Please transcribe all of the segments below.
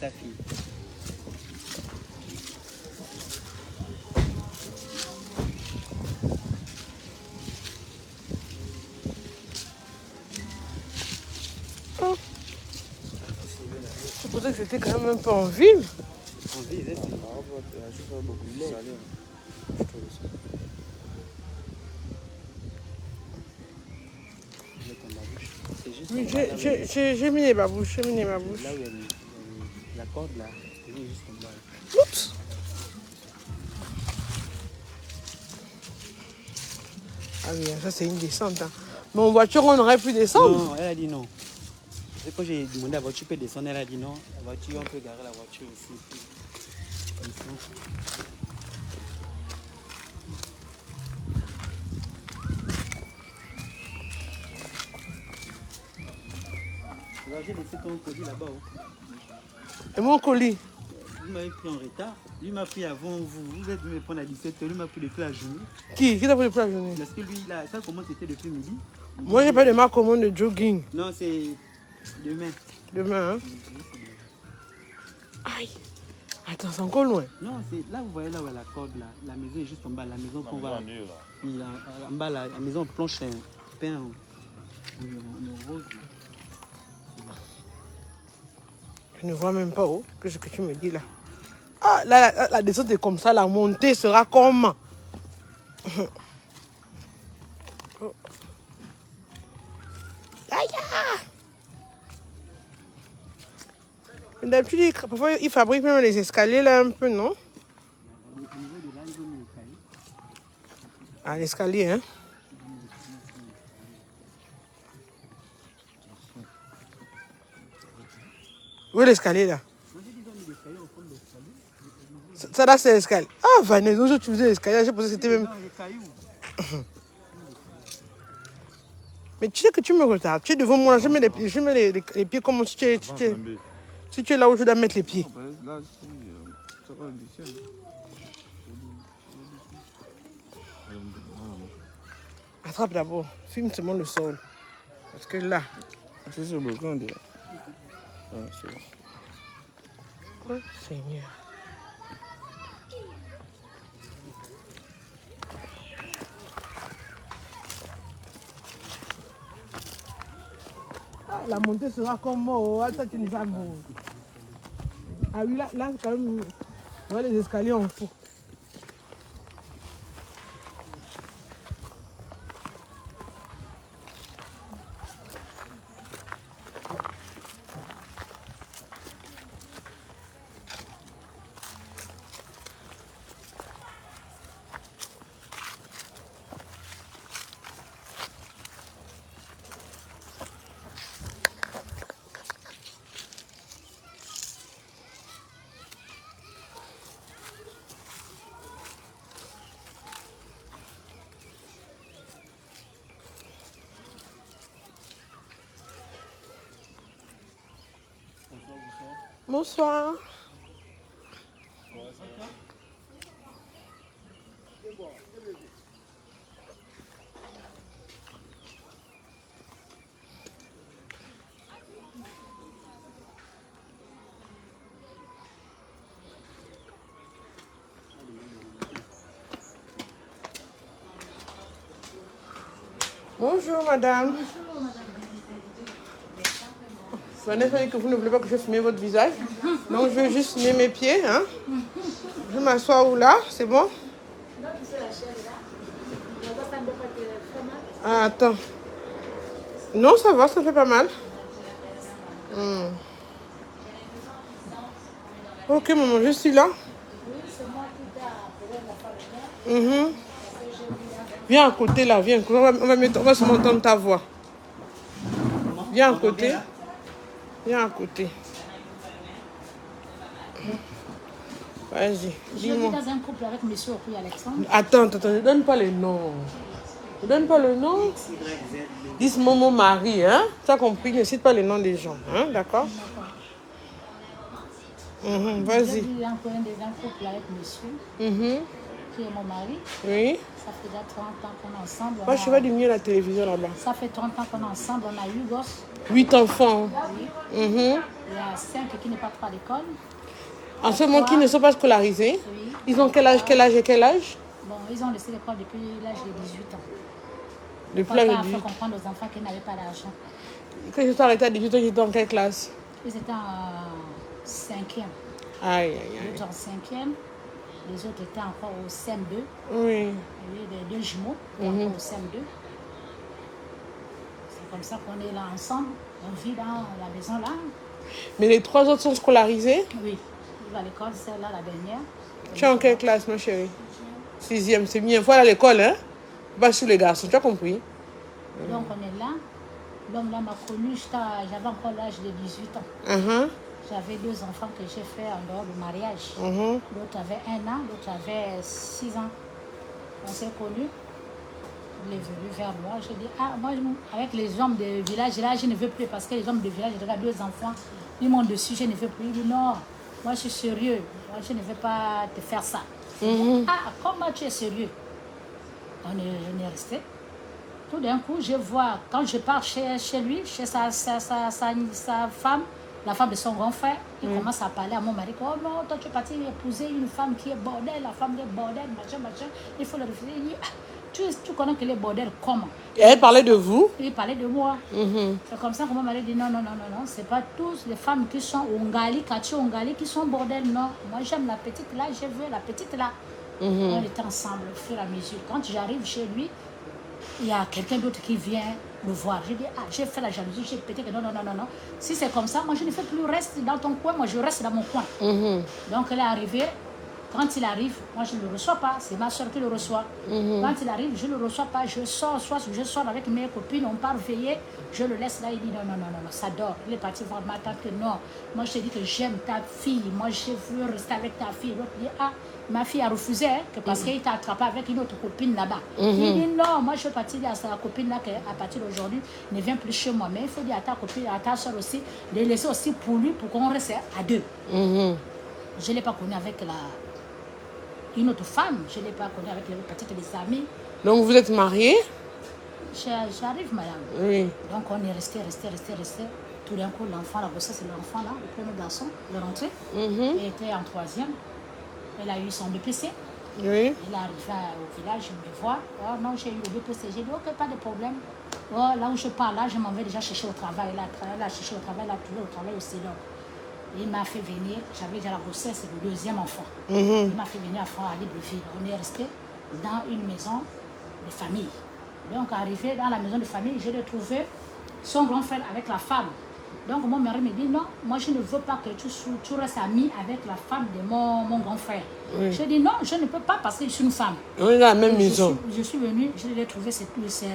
sa fille. Je pensais que c'était quand même un peu en ville. En ville, c'est beaucoup de lait. Oui, j'ai mis les babouches, Là où il y a la corde là, c'est juste en bas. Oups. Ah oui, ça c'est une descente. Hein. Mais en voiture, on aurait pu descendre. Non, elle a dit non. Quand j'ai demandé à la voiture peut descendre, elle a dit non. La voiture, on peut garer la voiture ici. J'ai laissé ton colis là-bas. Et mon colis? Vous m'avez pris en retard. Lui m'a pris avant vous. Vous êtes venu me prendre à 17h. Lui m'a pris depuis la journée. Qui t'a pris depuis la journée? Parce que lui, là, ça commence c'était depuis midi. Moi, j'ai pas de ma commande de jogging. Non, c'est demain. Demain, hein? Aïe. Attends, c'est encore loin. Non, c'est là, vous voyez là où est la corde, là. La maison est juste en bas. La maison qu'on va. En bas, la maison planche peint en rose. Je ne vois même pas où. Qu'est-ce que tu me dis là? Ah, là, la descente est comme ça. La montée sera comme... Oh. Aïe! D'habitude, parfois, ils fabriquent même les escaliers là un peu, non? Ah, l'escalier, hein? Où est l'escalier là? Ça là, c'est l'escalier. Ah, Vanessa, aujourd'hui tu faisais l'escalier. J'ai pensé que c'était même. Mais tu sais que tu me retardes. Tu es devant moi, je mets les pieds comme si tu es là où je dois mettre les pieds. Attrape d'abord. Filme seulement le sol. Parce que là. C'est sur le balcon déjà. Oh Seigneur. Ah, la montée sera comme ça tu ne vas pas. Ah oui, là quand même, on voit les escaliers en fou. Bonsoir. Bonjour madame. Bonjour madame. Vanessa dit que vous ne voulez pas que je filme votre visage. Donc je vais juste filmer mes pieds. Hein. Je m'assois où là? C'est bon? Ah, attends. Non, ça va, ça fait pas mal. Ok maman, je suis là. Viens à côté là, viens. On va se entendre ta voix. Viens à côté. Viens à côté. Vas-y, dis-moi. Je vis dans un couple avec monsieur Opri Alexandre. Attends, ne donne pas le nom. Ne donne pas le nom. Dis mon mari, hein. Tu as compris, ne cite pas le nom des gens, hein, d'accord? Vas-y. Je vis un couple avec monsieur, qui est mon mari. Oui. Ça fait déjà 30 ans qu'on est ensemble. Moi, je vais diminuer la télévision là-bas. Ça fait 30 ans qu'on est ensemble, on a 8 gosses. 8 enfants. Oui. Il y a 5 qui ne partent pas à l'école. En ce moment, qui ne sont pas scolarisés. Oui. Ils ont quel âge et quel âge? Bon, ils ont laissé l'école depuis l'âge de 18 ans. Depuis l'âge de Papa a 18 fait comprendre aux enfants qu'ils n'avaient pas d'argent. Quand je suis arrêtée à 18 ans, j'étais en quelle classe? Ils étaient en 5e. Aïe, aïe, Les aïe. autres en 5e. Les autres étaient encore au CM2. Oui. Il y a des 2 jumeaux qui étaient encore au CM2. C'est comme ça qu'on est là ensemble. On vit dans la maison là. Mais les 3 autres sont scolarisés? Oui. Ils vont à l'école, celle-là, la dernière. Tu es en quelle classe, ma chérie? 6e, c'est bien. Il faut aller à l'école, hein? Pas sur les garçons, tu as compris? Donc on est là. L'homme là m'a connu, j'avais encore l'âge de 18 ans. Uh-huh. J'avais 2 enfants que j'ai fait en dehors du mariage. L'autre avait 1 an, l'autre avait 6 ans. On s'est connus. Il est venu vers moi. J'ai dit, moi, avec les hommes de village, là, je ne veux plus parce que les hommes de village, j'ai 2 enfants. Ils m'ont dessus, je ne veux plus. Il dit, non, moi, je suis sérieux. Moi, je ne veux pas te faire ça. Dit, comment tu es sérieux? On est resté. Tout d'un coup, je vois, quand je pars chez lui, chez sa femme, la femme de son grand frère, il commence à parler à mon mari. Oh non, toi tu es parti épouser une femme qui est bordel, la femme est bordel, machin, il faut le refuser. Il dit, tu connais que les bordels comment? Et elle parlait de vous? Il parlait de moi. C'est comme ça que mon mari dit non, c'est pas tous les femmes qui sont Ongali, Kati Ongali, qui sont bordel, non. Moi j'aime la petite là, je veux la petite là. On était ensemble au fur et à mesure. Quand j'arrive chez lui, il y a quelqu'un d'autre qui vient me voir. Je dis, j'ai fait la jalousie, j'ai pété que non. Si c'est comme ça, moi je ne fais plus reste dans ton coin, moi je reste dans mon coin. Donc elle est arrivée. Quand il arrive, moi je ne le reçois pas, c'est ma soeur qui le reçoit. Quand il arrive, je ne le reçois pas, je sors, soit je sors avec mes copines, on part veiller, je le laisse là, il dit non, ça dort. Il est parti voir ma tante que non, moi je te dis que j'aime ta fille, moi je veux rester avec ta fille. L'autre dit, ma fille a refusé, que parce qu'il t'a attrapé avec une autre copine là-bas. Il dit non, moi je veux partir à sa copine là, qu'à partir d'aujourd'hui, ne vient plus chez moi. Mais il faut dire à ta copine, à ta soeur aussi, de laisser aussi pour lui, pour qu'on reste à 2. Je ne l'ai pas connu avec une autre femme, je ne l'ai pas connue avec peut-être des amis. Donc vous êtes mariés? J'arrive, madame. Oui. Donc on est resté. Tout d'un coup, l'enfant, la grossesse, c'est l'enfant là, le premier garçon, il est rentré. Il était en 3e. Elle a eu son BPC. Oui. Il est arrivé au village, il me voit. Oh non, j'ai eu le BPC. J'ai dit, ok, pas de problème. Oh, là où je pars, là, je m'en vais déjà chercher au travail. Là, chercher au travail, là, trouver au travail aussi. Donc, il m'a fait venir, j'avais déjà la grossesse, le 2e enfant. Il m'a fait venir à Libreville. On est resté dans une maison de famille. Donc, arrivé dans la maison de famille, j'ai retrouvé son grand frère avec la femme. Donc, mon mari me dit, non, moi, je ne veux pas que tu restes ami avec la femme de mon grand frère. J'ai dit, non, je ne peux pas parce que je suis une femme. On est dans la même maison. Je suis venue, je l'ai trouvé, c'est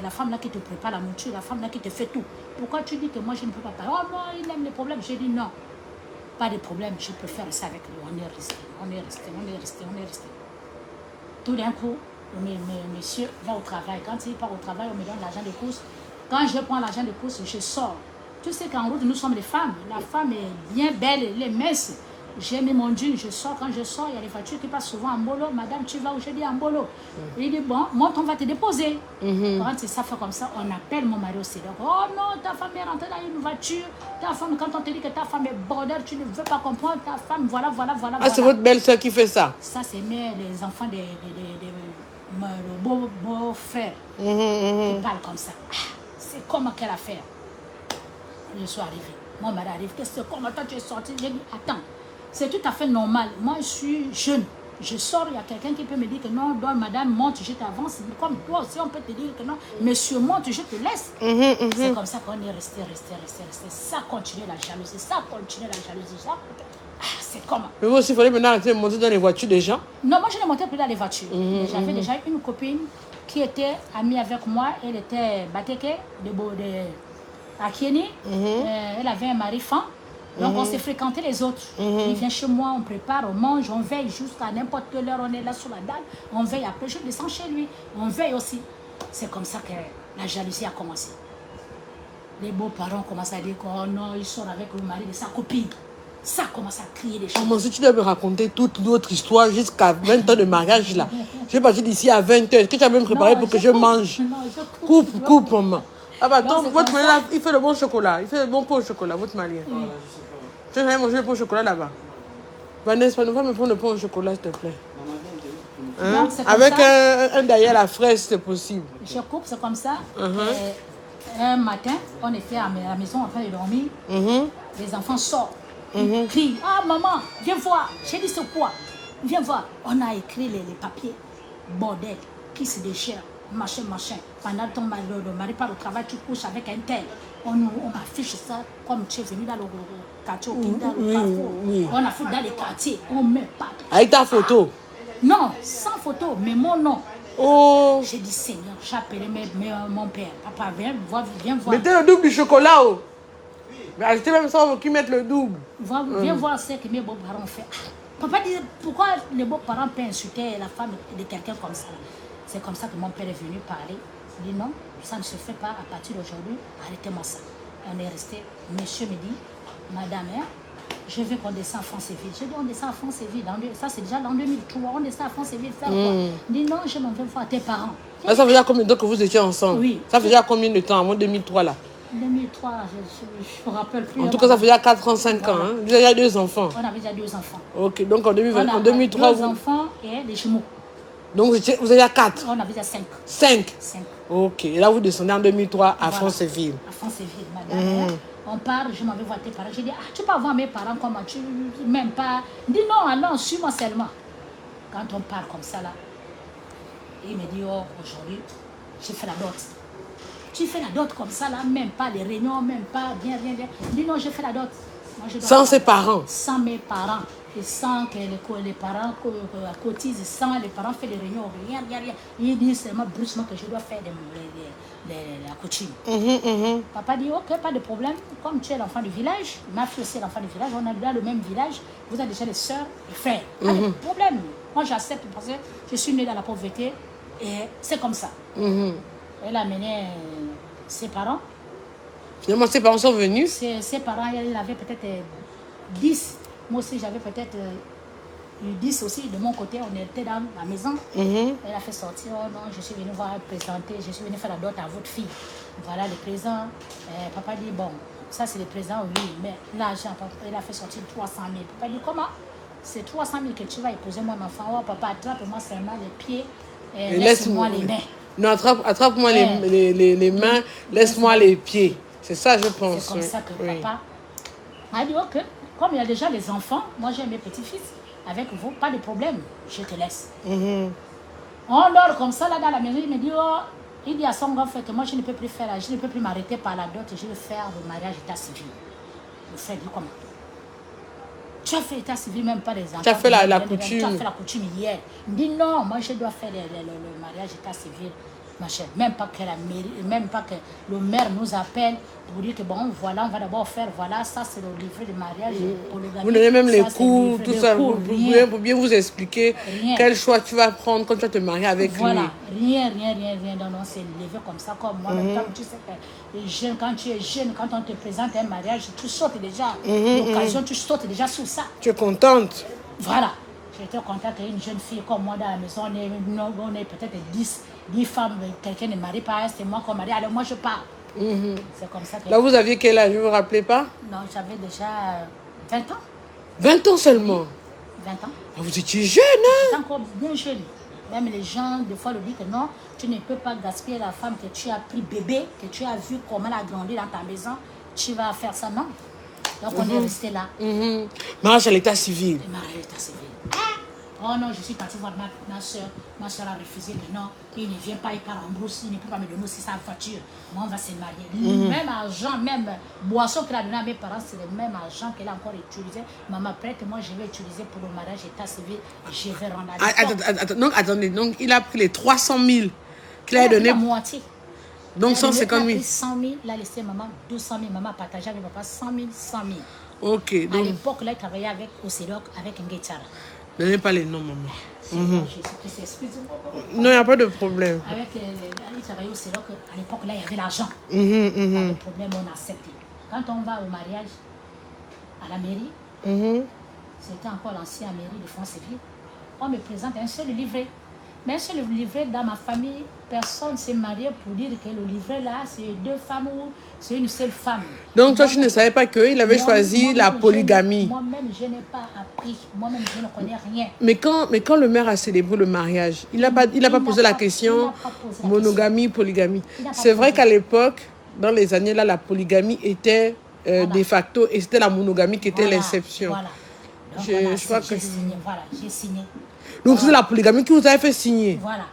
la femme là qui te prépare la mouture, la femme là qui te fait tout. Pourquoi tu dis que moi, je ne peux pas parler? Oh non, il aime les problèmes. J'ai dit, non. Pas de problème, je préfère rester avec lui. On est resté. Tout d'un coup, monsieur va au travail. Quand il part au travail, on me donne l'argent de course. Quand je prends l'argent de course, je sors. Tu sais qu'en route, nous sommes des femmes. La femme est bien belle, elle est mince. J'ai mis mon jean, je sors. Quand je sors, il y a des voitures qui passent souvent en bolo. Madame, tu vas où? Je dis en bolo. Il dit, bon, monte, on va te déposer. Quand ça fait comme ça, on appelle mon mari aussi. Donc, oh non, ta femme est rentrée dans une voiture. Ta femme, quand on te dit que ta femme est bordel, tu ne veux pas comprendre. Ta femme, voilà. C'est votre belle-sœur qui fait ça? Ça, c'est les enfants de beau-frère qui parlent comme ça. C'est comment quelle affaire? Je suis arrivée. Mon mari arrive. Comment toi tu es sortie? J'ai dit, attends. C'est tout à fait normal. Moi, je suis jeune. Je sors, il y a quelqu'un qui peut me dire que non, madame, monte, je t'avance. Comme toi aussi, on peut te dire que non, monsieur, monte, je te laisse. C'est comme ça qu'on est resté. Ça continue la jalousie. C'est comment? Mais vous aussi, il fallait maintenant arrêter de monter dans les voitures des gens? Non, moi, je ne montais plus dans les voitures. J'avais déjà une copine qui était amie avec moi. Elle était Bateke, de Akieni. Elle avait un mari fan. Donc, on s'est fréquenté les autres. Il vient chez moi, on prépare, on mange, on veille jusqu'à n'importe quelle heure. On est là sur la dalle. On veille. Après, je descends chez lui. On veille aussi. C'est comme ça que la jalousie a commencé. Les beaux-parents commencent à dire que oh non, il sort avec le mari de sa copine. Ça commence à crier des choses. Comment si tu dois me raconter toute notre histoire jusqu'à 20 ans de mariage là? Je vais partir d'ici à 20 h. Est-ce que tu as même préparé pour que je mange? Non, je coupe. Coupe, maman. Ah bah donc, votre malien, il fait le bon chocolat. Il fait le bon pot au chocolat, votre malien. Tu vas manger le pain au chocolat là-bas. Vanessa, nous va me prendre le pain au chocolat, s'il te plaît. Hein? Donc, c'est comme Avec ça. un derrière la fraise, c'est possible. Je coupe, c'est comme ça. Et un matin, on était à la maison en train de dormir. Les enfants sortent. Ils crient. Ah, maman, viens voir. J'ai dit, c'est quoi? Viens voir. On a écrit les papiers. Bordel, qui se déchire. Machin. Pendant ton mari part au travail, tu couches avec un tel. On affiche ça comme tu es venu dans le quartier, dans le carrefour. On affiche dans les quartiers. On met pas. Avec ta photo? Non, sans photo, mais mon nom. Oh. J'ai dit, Seigneur, j'ai appelé mon père. Papa, viens voir. Mettez le double du chocolat. Oh. Mais achetez même ça qui mettent le double. Viens voir ce que mes beaux-parents ont fait. Papa dit, pourquoi les beaux-parents peuvent insulter la femme de quelqu'un comme ça? C'est comme ça que mon père est venu parler. Il dit, non, ça ne se fait pas à partir d'aujourd'hui. Arrêtez-moi ça. On est resté. Monsieur me dit, madame, je veux qu'on descende à France-et-Ville. J'ai dit, on descend à France-et-Ville. Ça, c'est déjà dans 2003. On descend à France-et-Ville. Faire quoi? Il dit, non, je m'en vais voir tes parents. Là, ça faisait combien de temps que vous étiez ensemble? Oui. Ça faisait combien de temps, avant 2003 là? 2003, je me rappelle plus. En tout cas, ça faisait 4 ans, 5 ans. Hein? Vous avez 2 enfants. On avait déjà 2 enfants. Ok, donc en 2020, en 2003, 2 vous... enfants et des jumeaux. Donc vous avez 4? On avait déjà 5. 5? 5. Ok, et là vous descendez en 2003 à France-et-Ville. À France-et-Ville, madame. On part, je m'en vais voir tes parents. Je dis, tu peux voir mes parents comment tu m'aimes pas. Il dit, non, alors, suis-moi seulement. Quand on part comme ça, là, il me dit, oh, aujourd'hui, j'ai fait la dot. Tu fais la dot comme ça, là, même pas les réunions, même pas, bien. Il dit, non, j'ai fait la dot. Moi, je dois sans ses parents? Sans mes parents. Et sans que les parents cotisent, sans les parents font les réunions, rien. Il dit seulement brusquement que je dois faire la coutume. Papa dit, ok, pas de problème. Comme tu es l'enfant du village, ma fille aussi est l'enfant du village, on est dans le même village, vous avez déjà des soeurs et frères. Pas de problème. Moi, j'accepte parce que je suis née dans la pauvreté et c'est comme ça. Elle a amené ses parents. Finalement, ses parents sont venus? Ses parents, il avait peut-être 10. Moi aussi, j'avais peut-être 10 aussi. De mon côté, on était dans la maison. Elle a fait sortir. Oh non, je suis venue voir présenter. Je suis venue faire la dot à votre fille. Voilà le présent. Papa dit, bon, ça c'est le présent, oui. Mais l'argent, elle a fait sortir 300 000. Papa dit, comment? C'est 300 000 que tu vas épouser moi, ma femme. Oh, papa, attrape-moi seulement les pieds. Laisse-moi les mains. Non, attrape-moi les mains. Laisse-moi les pieds. C'est ça, je pense. C'est comme ça que papa a dit, ok. Comme il y a déjà les enfants, moi j'ai mes petits-fils, avec vous, pas de problème, je te laisse. On dort comme ça là dans la maison, il me dit, oh, il dit à son grand frère que moi je ne peux plus faire, je ne peux plus m'arrêter par la dot, je vais faire le mariage état civil. Le frère dit comment? Tu as fait état civil, même pas les enfants. Tu as fait la coutume. Tu as fait la coutume hier. Il dit non, moi je dois faire le mariage état civil. Ma chère, même pas que la mairie, même pas que le maire nous appelle pour dire que bon, voilà, on va d'abord faire, voilà, ça c'est le livret de mariage pour le gars. Vous donnez même les cours, tout ça, pour bien vous expliquer quel choix tu vas prendre quand tu vas te marier avec lui. Voilà, rien, non, c'est levé comme ça, comme moi, même tu sais que les jeunes, quand tu es jeune, quand on te présente un mariage, tu sautes déjà, l'occasion, tu sautes déjà sur ça. Tu es contente? Voilà, j'étais contente qu'une jeune fille comme moi dans la maison, on est peut-être 10 femmes, quelqu'un ne marie pas, c'est moi qu'on marie, alors moi je pars. C'est comme ça que... Là, vous aviez quel âge, vous vous rappelez pas? Non, j'avais déjà 20 ans. 20 ans seulement? 20 ans. Ah, vous étiez jeune, hein? J'étais encore bien jeune. Même les gens, des fois, le disent que non, tu ne peux pas gaspiller la femme que tu as pris bébé, que tu as vu comment elle a grandi dans ta maison, tu vas faire ça, non? Donc on est resté là. Mariage à l'état civil. Le mariage à l'état civil. Oh non, je suis partie voir ma soeur. Ma soeur a refusé. Non, il ne vient pas, il part en brousse, il ne peut pas me donner aussi sa voiture. Moi, on va se marier. Même argent, même boisson qu'il a donné à mes parents, c'est le même argent qu'elle a encore utilisé. Maman, prête, moi, je vais utiliser pour le mariage état civil. Je vais rendre à attendez, donc il a pris les 300 000 qu'il a donné. La moitié. Donc 150 000. Il a pris 100 000, il a laissé maman 200 000. Maman a partagé avec papa 100 000, 100 000. Ok. À l'époque, là, il travaillait avec Océdoc, avec un guitare. Donnez pas les noms, maman. Excusez-moi. Non, il n'y a pas de problème. Avec il travaillait au Cédoc, à l'époque, là, il y avait l'argent. Pas de problème, on a accepté. Quand on va au mariage, à la mairie, c'était encore l'ancienne mairie de France-et-Ville, on me présente un seul livret. Mais sur le livret, dans ma famille, personne ne s'est marié pour dire que le livret là, c'est 2 femmes ou c'est une seule femme. Donc toi, tu ne savais pas qu'il avait choisi la polygamie. Moi-même, je n'ai pas appris. Moi-même, je ne connais rien. Mais quand le maire a célébré le mariage, il n'a pas posé la question monogamie, polygamie. C'est vrai qu'à l'époque, dans les années là, la polygamie était de facto et c'était la monogamie qui était l'exception. Voilà. Donc, Je crois que j'ai signé. Donc c'est la polygamie qui vous avait fait signer. Voilà.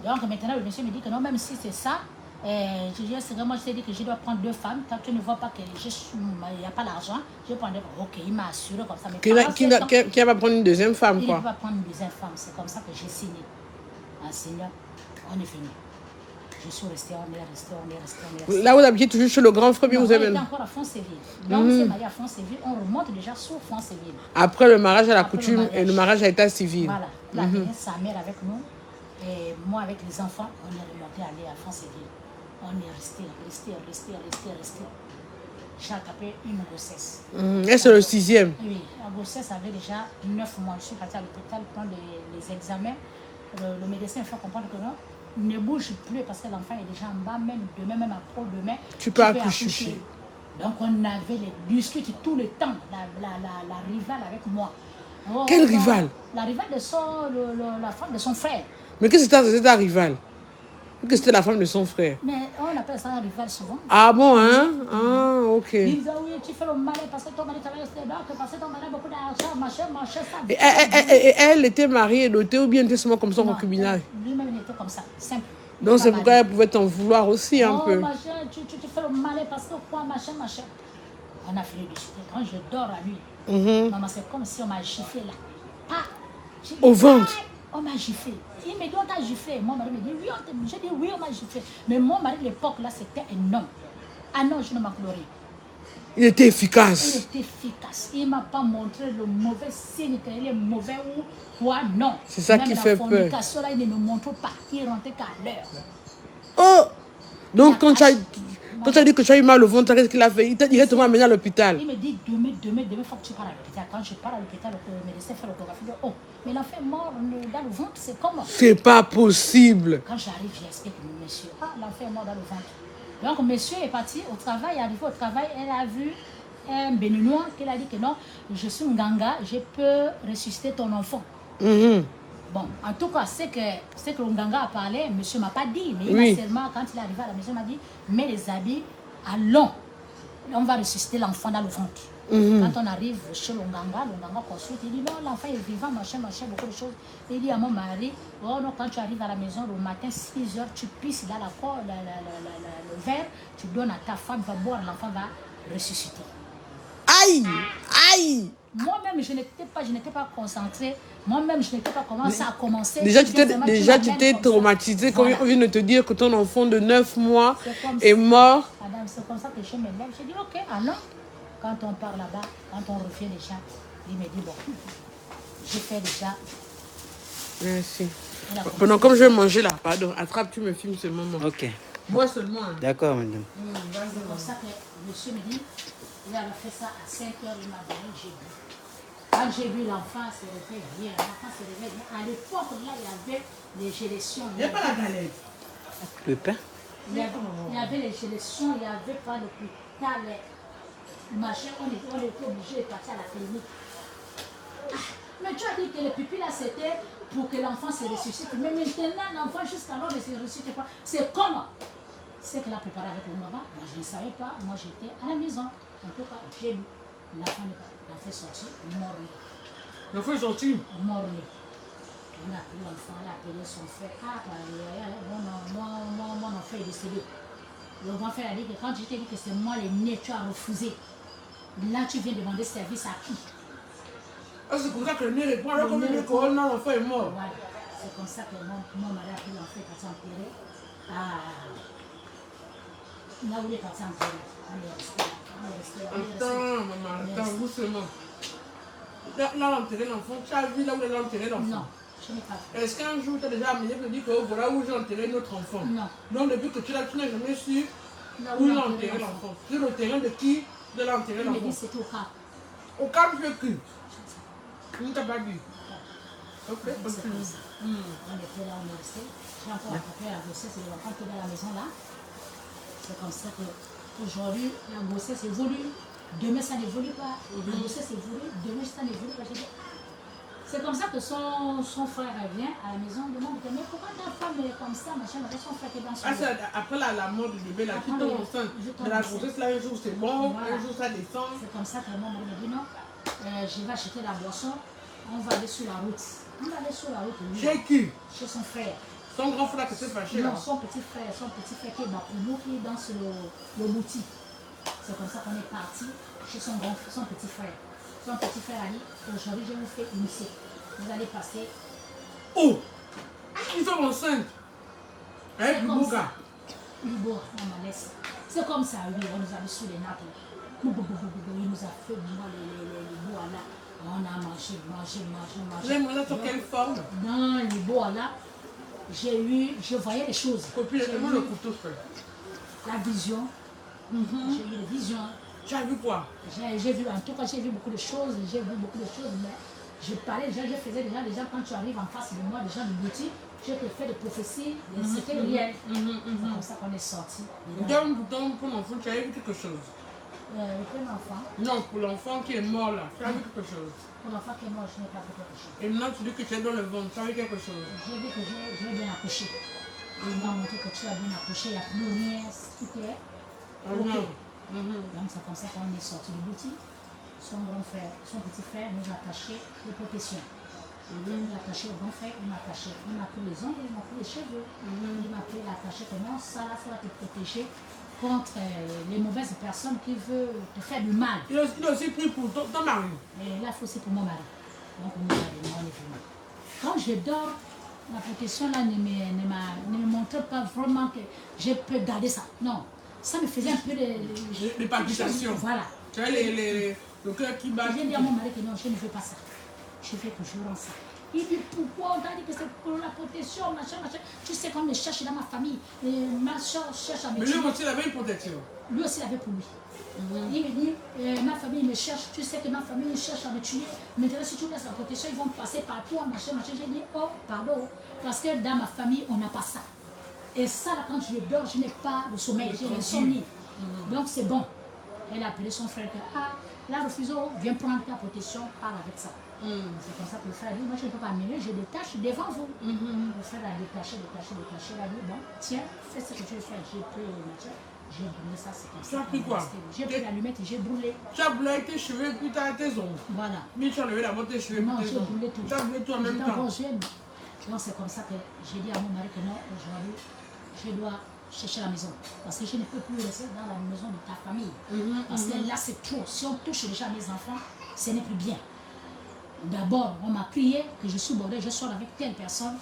Donc maintenant, le monsieur me dit que non, même si c'est ça, moi je t'ai dit que je dois prendre 2 femmes. Quand tu ne vois pas qu'il n'y a pas l'argent, je vais prendre. Ok, il m'a assuré comme ça. Qui va prendre une deuxième femme, quoi. Il ne va pas prendre une deuxième femme. C'est comme ça que j'ai signé. En signant, on est fini. Je suis restée, on est resté. Là, vous habitez toujours chez le grand frère, bien vous avez. On était encore à Foncéville. Donc, on s'est marié à Foncéville, on remonte déjà sur Foncéville. Après le mariage à la coutume et le mariage à l'état civil. Voilà. La dernière, sa mère avec nous. Et moi, avec les enfants, on est remonté aller à Foncéville. On est resté. J'ai attrapé une grossesse. Et c'est le 6e. Oui, la grossesse avait déjà 9 mois. Je suis partie à l'hôpital prendre les examens. Le médecin fait comprendre que non. Ne bouge plus parce que l'enfant est déjà en bas, même demain, même après-demain. Tu peux accoucher. Donc on avait les discutes tout le temps, la rivale avec moi. Oh, quelle rivale? La rivale de la femme de son frère. Mais qu'est-ce que c'était ta rivale? Que c'était la femme de son frère. Mais on appelle ça un rival souvent. Ah bon, hein? Ah, ok. Il disait oui, tu fais le malin parce que ton mari travaille au Sénat, parce que ton mari a beaucoup d'argent, machin, ça. Et elle était mariée et dotée ou bien était seulement comme son concubinage? Lui-même, il était comme ça, simple. Donc c'est pourquoi elle pouvait t'en vouloir aussi un peu. Machin, tu fais le malin parce que quoi, machin. On a fini de discuter. Quand je dors à lui, maman, c'est comme si on m'a giflé là. Ah, au ventre. On m'a giflé. Il me dit, on t'a giflé. Mon mari me dit, oui, j'ai dit, oui, on m'a giflé. Mais mon mari, de l'époque, là, c'était un homme. Ah non, je ne m'en glorie. Il était efficace. Il ne m'a pas montré le mauvais signe, qu'il est mauvais ou quoi, non. C'est ça qui fait peur. Là, il ne me montre pas. Il rentrait qu'à l'heure. Oh! Donc, quand tu as dit que tu as eu mal au ventre, qu'est-ce qu'il a fait? Il t'a directement amené à l'hôpital. Il me dit, demain, il faut que tu parles à l'hôpital. Quand je pars à l'hôpital, le médecin fait l'autographie. Oh, mais l'enfant est mort dans le ventre, c'est comment? C'est pas possible. Quand j'arrive, j'explique au monsieur. Ah, l'enfant est mort dans le ventre. Donc, monsieur est parti au travail, arrivé au travail, elle a vu un béninois qui a dit que non, je suis un ganga, je peux ressusciter ton enfant. Bon, en tout cas, c'est que le ganga a parlé, monsieur ne m'a pas dit, mais il m'a seulement, quand il est arrivé à la maison, il m'a dit, mets les habits, allons, on va ressusciter l'enfant dans le ventre. Quand on arrive chez le ganga consulte, il dit non, l'enfant est vivant, machin, beaucoup de choses. Il dit à mon mari, oh non, quand tu arrives à la maison le matin, 6 heures, tu pisses dans le verre, tu donnes à ta femme, va boire, l'enfant va ressusciter. Aïe! Aïe! Moi-même, je n'étais pas concentrée. Moi-même, je n'étais pas commencé. Déjà, tu t'es traumatisée quand on vient de te dire que ton enfant de 9 mois est mort. Madame, c'est comme ça que je me lève. Je dis, ok, alors, quand on part là-bas, quand on revient déjà, il me dit, bon, je fais déjà. Merci. Pendant comme je vais manger là, pardon, attrape, tu me filmes ce moment. Ok. Moi seulement. Hein. D'accord, madame. C'est comme ça que monsieur me dit, il avait fait ça à 5 heures, il m'a donné, j'ai bu. Quand j'ai vu l'enfant se réveille bien, l'enfant se réveille bien. À l'époque, là, il y avait les gélations. Il n'y a pas la galette. Le pain? Il y avait les gélations, il n'y avait pas l'hôpital. Machin, on était obligé de partir à la clinique. Mais tu as dit que le pipi là, c'était pour que l'enfant se ressuscite. Mais maintenant, l'enfant, jusqu'alors, ne se ressuscite pas. C'est comment? C'est qu'il a préparé avec le maman. Moi, je ne savais pas. Moi, j'étais à la maison. En tout cas, j'ai lu. L'enfant est sorti, mort. L'enfant est sorti? Mort. On a pris l'enfant, on a appelé son frère. Ah, mon enfant est décédé. Le grand frère a dit que quand je t'ai dit que c'est moi l'aîné, tu as refusé. Là, tu viens demander service à qui? Ah, c'est pour ça que le nez répond alors comme le couronne, l'enfant est mort. Voilà. C'est comme ça que mon mari a pris l'enfant quand il est enterré. Là où il est parti enterré. On est resté. Attends, maman, attends, doucement. Là, l'enterré l'enfant, tu as vu là où il a enterré l'enfant? Non, je n'ai pas vu. Est-ce qu'un jour tu as déjà amené pour dire que voilà où j'ai enterré notre enfant? Non. Donc depuis que tu n'as jamais su où il a enterré l'enfant. Sur le terrain de qui de l'enterrer l'enfant? Il me dit c'était au cas. Au cas de qui? Il ne t'a pas dit. Ok, Donc, c'est comme ça. On était là, on est resté. J'ai encore attrapé la grossesse et les enfants étaient dans la maison là. C'est comme ça qu'aujourd'hui, la grossesse évolue. Demain, ça n'évolue pas. La grossesse évolue. Demain, ça n'évolue pas. C'est comme ça que son frère vient à la maison, demande, mais pourquoi ta femme est comme ça, machin, son frère est dans son c'est après la mort du bébé, la petite tombe enceinte. De la grossesse, là, un jour c'est bon, un jour ça descend. C'est comme ça que mon mari me dit, non, je vais acheter la boisson, on va aller sur la route. On va aller sur la route. Chez qui? Chez son frère. Son grand frère qui s'est fâché là? Non, son petit frère qui est Bakoumou, qui est dans le boutique. C'est comme ça qu'on est parti chez son petit frère. Son petit frère a dit, aujourd'hui je vous fais initier. Vous allez passer. Oh! Ils sont enceintes. Avec le beau gars. Bon, on m'a laissé. C'est comme ça, oui, on nous a mis sous les nappes. Il nous a fait les bois là. On a mangé. Vous avez mangé sur quelle forme? Dans les bois là, je voyais les choses. Copie, comment le couteau fait? La vision. J'ai eu des visions. Tu as vu quoi? J'ai vu, en tout cas, j'ai vu beaucoup de choses, mais je parlais, je faisais déjà, quand tu arrives en face de moi, des gens du boutique, je te fais des prophéties, c'était réel. C'est comme ça qu'on est sorti. Donc, pour l'enfant, tu avais vu quelque chose? Pour l'enfant? Non, pour l'enfant qui est mort là, tu as vu quelque chose? Pour l'enfant qui est mort, je n'ai pas vu quelque chose. Et maintenant, tu dis que tu es dans le ventre, tu as vu quelque chose? J'ai vu que j'ai bien accouché. Il m'a montré que tu as bien accouché, il n'y a plus rien, tout est ok. Donc c'est comme ça qu'on est sorti du boutique. Son petit frère nous a attaché les protections. Il m'a attaché au grand frère, il m'a attaché. Il m'a pris les ongles, il m'a pris les cheveux. Il m'a pris l'attaché que non, ça là, ça va te protéger contre les mauvaises personnes qui veulent te faire du mal. Il a aussi pris pour ton mari. Et là, il faut aussi pour mon mari. Donc on est venu. Quand je dors, la protection là ne me montre pas vraiment que je peux garder ça. Non. Ça me faisait un peu les palpitations. Voilà. Tu vois le cœur qui bat. J'ai dit à mon mari que non, je ne veux pas ça. Je fais toujours ça. Il dit pourquoi on t'a dit que c'est pour la protection, machin. Tu sais qu'on me cherche dans ma famille. Ma soeur cherche à me tuer. Mais lui aussi, il avait une protection. Lui aussi, il avait pour lui. Il me dit, ma famille me cherche, tu sais que ma famille me cherche à me tuer. Maintenant, si tu laisses la protection, ils vont passer par toi, machin. J'ai dit, oh, pardon. Parce que dans ma famille, on n'a pas ça. Et ça, là, quand je dors, je n'ai pas de sommeil, j'ai l'insomnie. Donc, c'est bon. Elle a appelé son frère que, là, Refuso, viens prendre ta protection, parle avec ça. C'est comme ça que le frère a dit, moi, je ne peux pas mêler, je détache devant vous. Le frère a détaché. Elle a dit, bon, tiens, fais ce que tu veux faire. J'ai pris brûlé ça, c'est comme ça. Tu as pris quoi? J'ai pris l'allumette et j'ai brûlé. Tu as brûlé tes cheveux, puis tu as tes ongles. Voilà. Mais tu as levé d'abord tes cheveux, non, j'ai brûlé tout. Tu as brûlé tout en même temps. Donc, c'est comme ça que j'ai dit à mon mari que non, aujourd'hui, je dois chercher la maison. Parce que je ne peux plus rester dans la maison de ta famille. Parce que là, c'est trop. Si on touche déjà mes enfants, ce n'est plus bien. D'abord, on m'a crié que je suis bordée, je sors avec telle personne.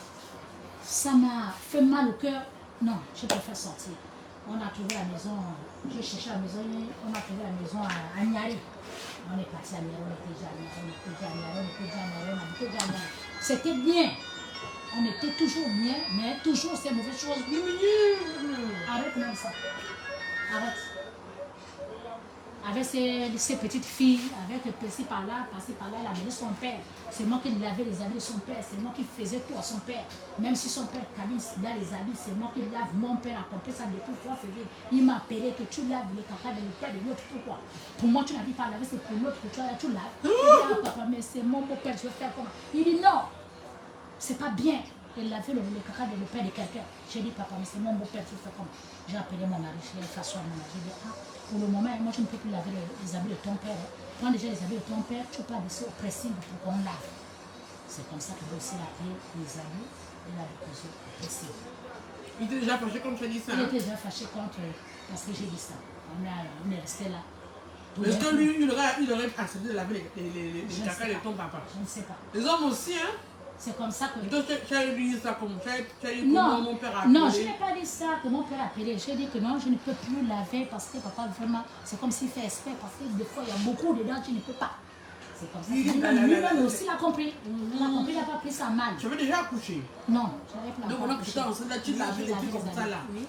Ça m'a fait mal au cœur. Non, je préfère sortir. On a trouvé la maison, j'ai cherché la maison, on a trouvé la maison à Niari. On est parti à Niari, on était déjà à Niari. C'était bien. On était toujours bien, mais toujours ces mauvaises choses. Arrête même ça. Arrête. Avec ses petites filles, avec passer par là, il a amené son père. C'est moi qui lavais les habits de son père, c'est moi qui faisais tout à son père. Même si son père cabine dans les habits, c'est moi qui lave. Mon père a compris ça depuis 3 février. Il m'a appelé que tu laves les caca de l'autre de l'autre. Pourquoi? Pour moi, tu n'as pas lavé, c'est pour l'autre que tu laves. Je dis, papa, mais c'est mon beau-père, je vais faire comment? Il dit non, c'est pas bien. Il laver le caca de l'autre de quelqu'un. J'ai dit, papa, mais c'est mon beau-père, je vais faire comment? J'ai appelé mon mari, je l'ai fait asseoir mon mari. J'ai dit, pour le moment, moi je ne peux plus laver les habits de ton père. Prends déjà les habits de ton père, tu peux pas laisser au pressing pour qu'on lave. C'est comme ça que aussi a pris les habits et l'a déposé au pressing. Il était déjà fâché comme tu as dit ça? Il était déjà fâché contre, parce que j'ai dit ça. On est resté là. Est-ce que lui, il aurait accepté de laver les caca de ton papa? Je ne sais pas. Les hommes aussi, hein? C'est comme ça que... Donc, tu as dit ça comme tu as dit comment mon père a appelé? Non, je n'ai pas dit ça que mon père a appelé. J'ai dit que non, je ne peux plus laver parce que papa, vraiment, c'est comme s'il fait exprès parce que des fois, il y a beaucoup dedans, tu ne peux pas. C'est comme ça. Lui-même aussi l'a compris. Il a compris, il n'a pas pris ça mal. Tu avais déjà accouché? Non, je n'avais pas. Donc, pendant que tu étais enceinte, là, tu lavais les trucs comme ça, là? Oui.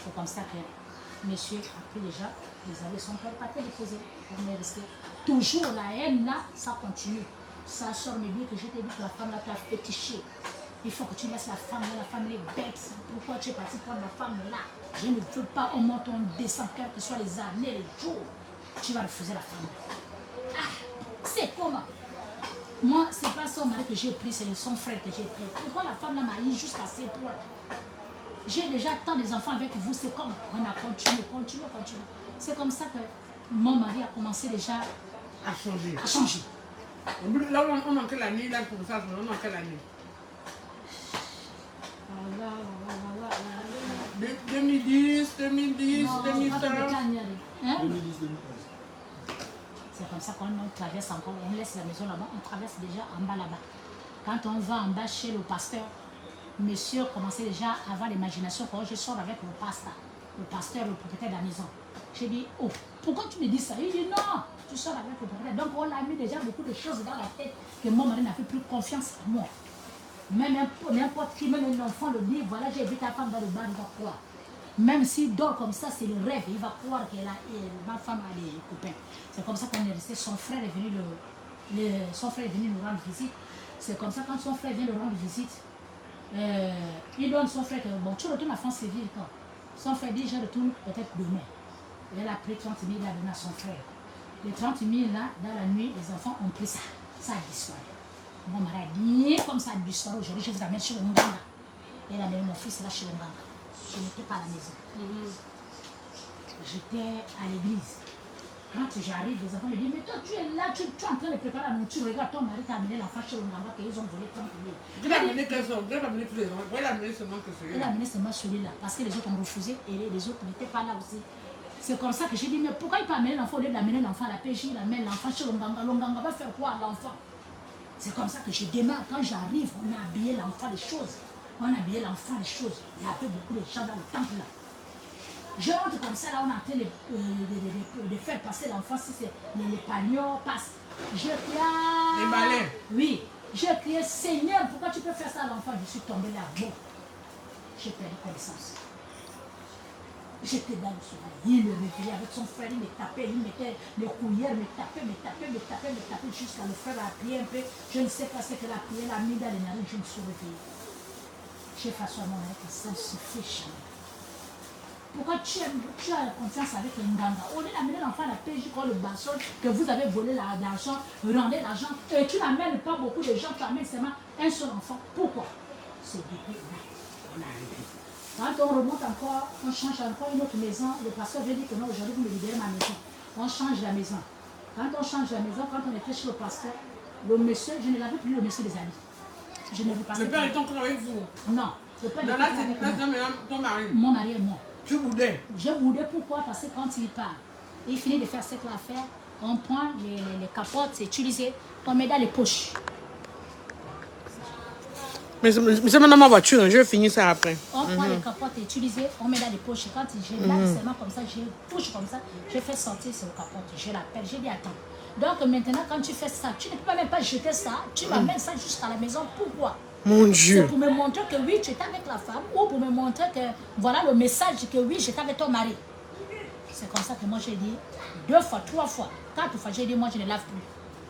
C'est comme ça que monsieur a pris déjà, les habits, son père pas déposé. On est resté. Toujours la haine, là, ça continue. Sa soeur me dit que je t'ai dit que la femme là t'a fétiché. Il faut que tu laisses la femme est bête. Pourquoi tu es parti prendre la femme là? Je ne veux pas, on monte, on descend, quelles que soient les années, les jours. Tu vas refuser la femme. Ah, c'est comment? Moi, c'est pas son mari que j'ai pris, c'est son frère que j'ai pris. Pourquoi la femme là m'a eu jusqu'à ces points? J'ai déjà tant des enfants avec vous, c'est comme on a continué. C'est comme ça que mon mari a commencé déjà à changer. À changer. Là, on manquait l'année, là, pour ça, on manquait l'année. 2010, 2010, 2015. Hein? 2010, 2011. C'est comme ça qu'on traverse encore, on laisse la maison là-bas, on traverse déjà en bas là-bas. Quand on va en bas chez le pasteur, monsieur commençait déjà à avoir l'imagination quand je sors avec le pasteur, le propriétaire de la maison. J'ai dit, oh, pourquoi tu me dis ça? Il dit, non, tu sors avec le propriétaire. Donc on a mis déjà beaucoup de choses dans la tête que mon mari n'a fait plus confiance en moi. Même n'importe qui, même un enfant le dit, voilà, j'ai vu ta femme dans le bar, il va croire. Même s'il dort comme ça, c'est le rêve, il va croire que ma femme a des copains. C'est comme ça qu'on est resté, son frère est venu nous rendre visite. C'est comme ça, quand son frère vient le rendre visite, il donne son frère que, bon, tu retournes à France-Séville quand? Son frère dit, je retourne peut-être demain. Elle a pris 30 000, il a donné à son frère. Les 30 000 là, dans la nuit, les enfants ont pris ça. Ça a disparu. Mon mari a dit, comme ça a disparu aujourd'hui, je vous amène chez Onganga. Elle a amené mon fils là chez Onganga. Je n'étais pas à la maison. J'étais à l'église. Quand j'arrive, les enfants me disent, mais toi tu es là, tu es en train de préparer la nourriture. Regarde, ton mari t'a amené l'enfant chez Onganga qu'ils ont volé 30 000. Il a amené quels sont? Il a amené tous les enfants. Il a amené seulement que celui-là. Il a amené seulement celui-là. Parce que les autres ont refusé et les autres n'étaient pas là aussi. C'est comme ça que j'ai dit, mais pourquoi il peut amener l'enfant au lieu d'amener l'enfant à la PJ, il amène l'enfant chez Onganga. L'Onganga va faire quoi à l'enfant? C'est comme ça que je démarre. Quand j'arrive, on a habillé l'enfant des choses. On a habillé l'enfant des choses. Il y avait beaucoup de gens dans le temple là. Je rentre comme ça, là, on a en train de faire passer l'enfant, si c'est les pagnots passent. Je crie, les balais. Oui. Je crié, Seigneur, pourquoi tu peux faire ça à l'enfant? Je suis tombée là. Bon. J'ai perdu connaissance. J'étais dans le sommeil. Il me réveillait avec son frère, il me tapait, il mettait les couillères, me tapait, jusqu'à le frère a prié un peu. Je ne sais pas ce qu'elle a prié, elle a mis dans les narines, je me suis réveillée. J'ai fait à mon mari que ça se fait jamais. Pourquoi tu as confiance avec un Nganga? On est amené l'enfant à la PJ quand le basson, que vous avez volé l'argent, rendez l'argent, et tu n'amènes pas beaucoup de gens, tu amènes seulement un seul enfant. Pourquoi? C'est depuis là, on a arrivé. Quand on remonte encore, on change encore une autre maison, le pasteur veut dire que non, aujourd'hui vous me libérez ma maison. On change la maison. Quand on change la maison, quand on était chez le pasteur, le monsieur, je ne l'avais plus le monsieur des amis. Je ne repassais Le père est encore avec vous? Non. Le père là, c'est ton mari? Mon mari et moi. Tu boudais? Je boudais, pourquoi? Parce que quand il part, il finit de faire ce qu'il a fait, on prend les capotes, c'est utilisé, on met dans les poches. Mais c'est maintenant ma voiture, je vais finir ça après. On prend les capotes utilisées, on met dans les poches. Quand j'ai lave seulement comme ça, je touche comme ça, je fais sortir ce capote. Je l'appelle, je dis attends. Donc maintenant, quand tu fais ça, tu ne peux même pas jeter ça, tu m'amènes ça jusqu'à la maison. Pourquoi? Mon Dieu. C'est pour me montrer que oui, tu étais avec la femme, ou pour me montrer que voilà le message que oui, j'étais avec ton mari. C'est comme ça que moi j'ai dit 2 fois, 3 fois, 4 fois, j'ai dit moi je ne lave plus,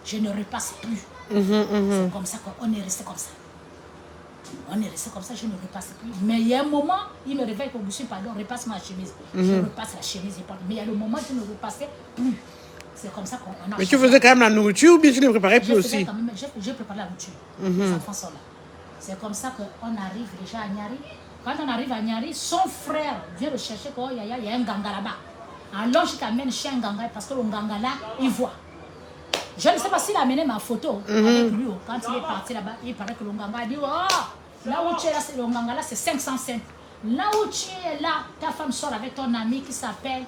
je ne repasse plus. C'est comme ça qu'on est resté comme ça. On est resté comme ça, je ne repasse plus. Mais il y a un moment, il me réveille pour monsieur, pardon, repasse ma chemise. Je repasse la chemise. Mais il y a le moment, je ne repassais plus. C'est comme ça qu'on a. Mais tu faisais quand même la nourriture ou bien tu ne préparais plus aussi? J'ai préparé la nourriture. Les enfants sont là. C'est comme ça qu'on arrive déjà à Nyari. Quand on arrive à Nyari, son frère vient le chercher quand il y a un ganga là-bas. Alors je t'amène chez un ganga parce que le ganga là, il voit. Je ne sais pas s'il a amené ma photo avec lui. Quand il est parti là-bas, il paraît que le ganga a dit, oh, là où tu es là, le ganga là, c'est 505. Là où tu es là, ta femme sort avec ton ami qui s'appelle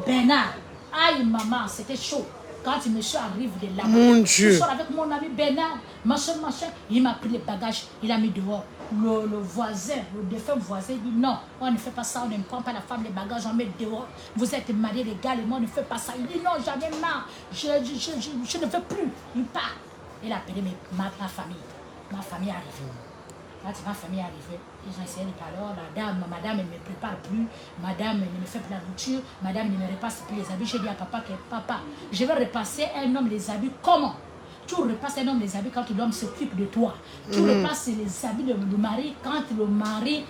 Bernard. Aïe maman, c'était chaud. Quand je me suis arrivé de là-bas, mon Dieu. je sors avec mon ami Bernard, machin, il m'a pris les bagages, il a mis dehors. Le voisin, le défunt voisin, dit non, on ne fait pas ça, on ne prend pas la femme, les bagages, on met dehors. Vous êtes mariés, les gars, on ne fait pas ça. Il dit non, j'en ai marre, je ne veux plus. Il part. Il a appelé ma famille. Ma famille arrive. Quand ma famille est arrivée, ils ont essayé de parler. Madame ne me prépare plus, madame ne me fait plus la nourriture, madame ne me repasse plus les habits. J'ai dit à papa que papa, je vais repasser un homme les habits comment? Tu repasses un homme les habits quand l'homme s'occupe de toi. Tu repasses les habits de mari quand le mari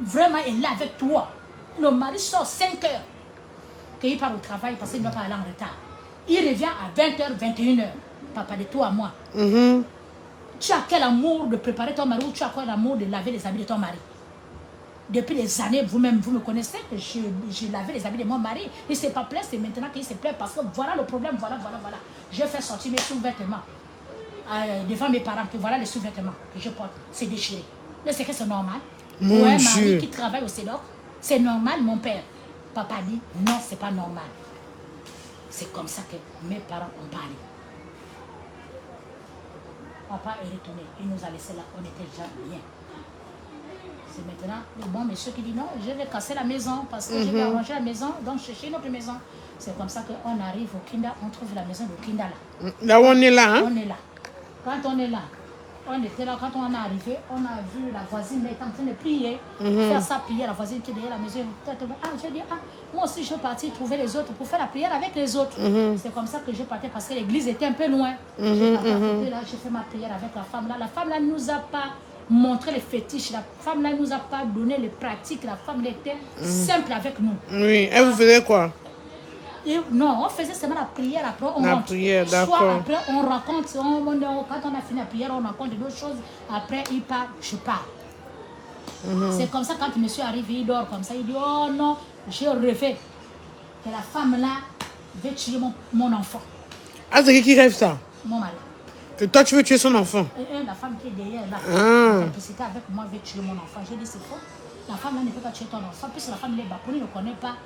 vraiment est là avec toi. Le mari sort 5 heures. Qu'il part au travail parce qu'il ne va pas aller en retard. Il revient à 20h, 21h. Papa, de toi à moi. Tu as quel amour de préparer ton mari ou tu as quel amour de laver les habits de ton mari? Depuis des années, vous-même, vous me connaissez que j'ai lavé les habits de mon mari. Il ne s'est pas plaint, c'est maintenant qu'il se plaint parce que voilà le problème, voilà. Je fais sortir mes sous-vêtements devant mes parents, que voilà les sous-vêtements que je porte, c'est déchiré. Est-ce que c'est normal? Mon Ou un Dieu. mari qui travaille au CEDOC, c'est normal, mon père. Papa dit, non, c'est pas normal. C'est comme ça que mes parents ont parlé. Papa est retourné, il nous a laissé là, on était déjà bien. C'est maintenant le bon monsieur qui dit non, je vais casser la maison parce que je vais arranger la maison, donc chercher une autre maison. C'est comme ça qu'on arrive au Kinda, on trouve la maison de Kinda là. Là où on est là, hein? On est là. Quand on est là, on était là, quand on est arrivé, on a vu la voisine elle est en train de prier, faire sa prière, la voisine qui est derrière la maison. Ah, j'ai dit, moi aussi je vais partir trouver les autres pour faire la prière avec les autres. C'est comme ça que je partais parce que l'église était un peu loin. J'ai parti à côté là, j'ai fait ma prière avec la femme là. La femme là ne nous a pas montré les fétiches, la femme là ne nous a pas donné les pratiques, la femme elle était simple avec nous. Oui, elle vous faisait quoi? Et non, on faisait seulement la prière, après on La rentre. prière, Soit d'accord. après on raconte, quand on a fini la prière, on raconte d'autres choses. Après il part, je pars. C'est comme ça quand le monsieur arrive, il dort comme ça, il dit oh non, j'ai rêvé que la femme là veut tuer mon enfant. Ah, c'est qui rêve ça? Mon mari. Que toi, tu veux tuer son enfant? Et la femme qui est derrière là, Ah. la complicité avec moi veut tuer mon enfant. J'ai dit c'est faux. La femme là ne peut pas tuer ton enfant, puisque la femme elle est bapoune, ne connaît pas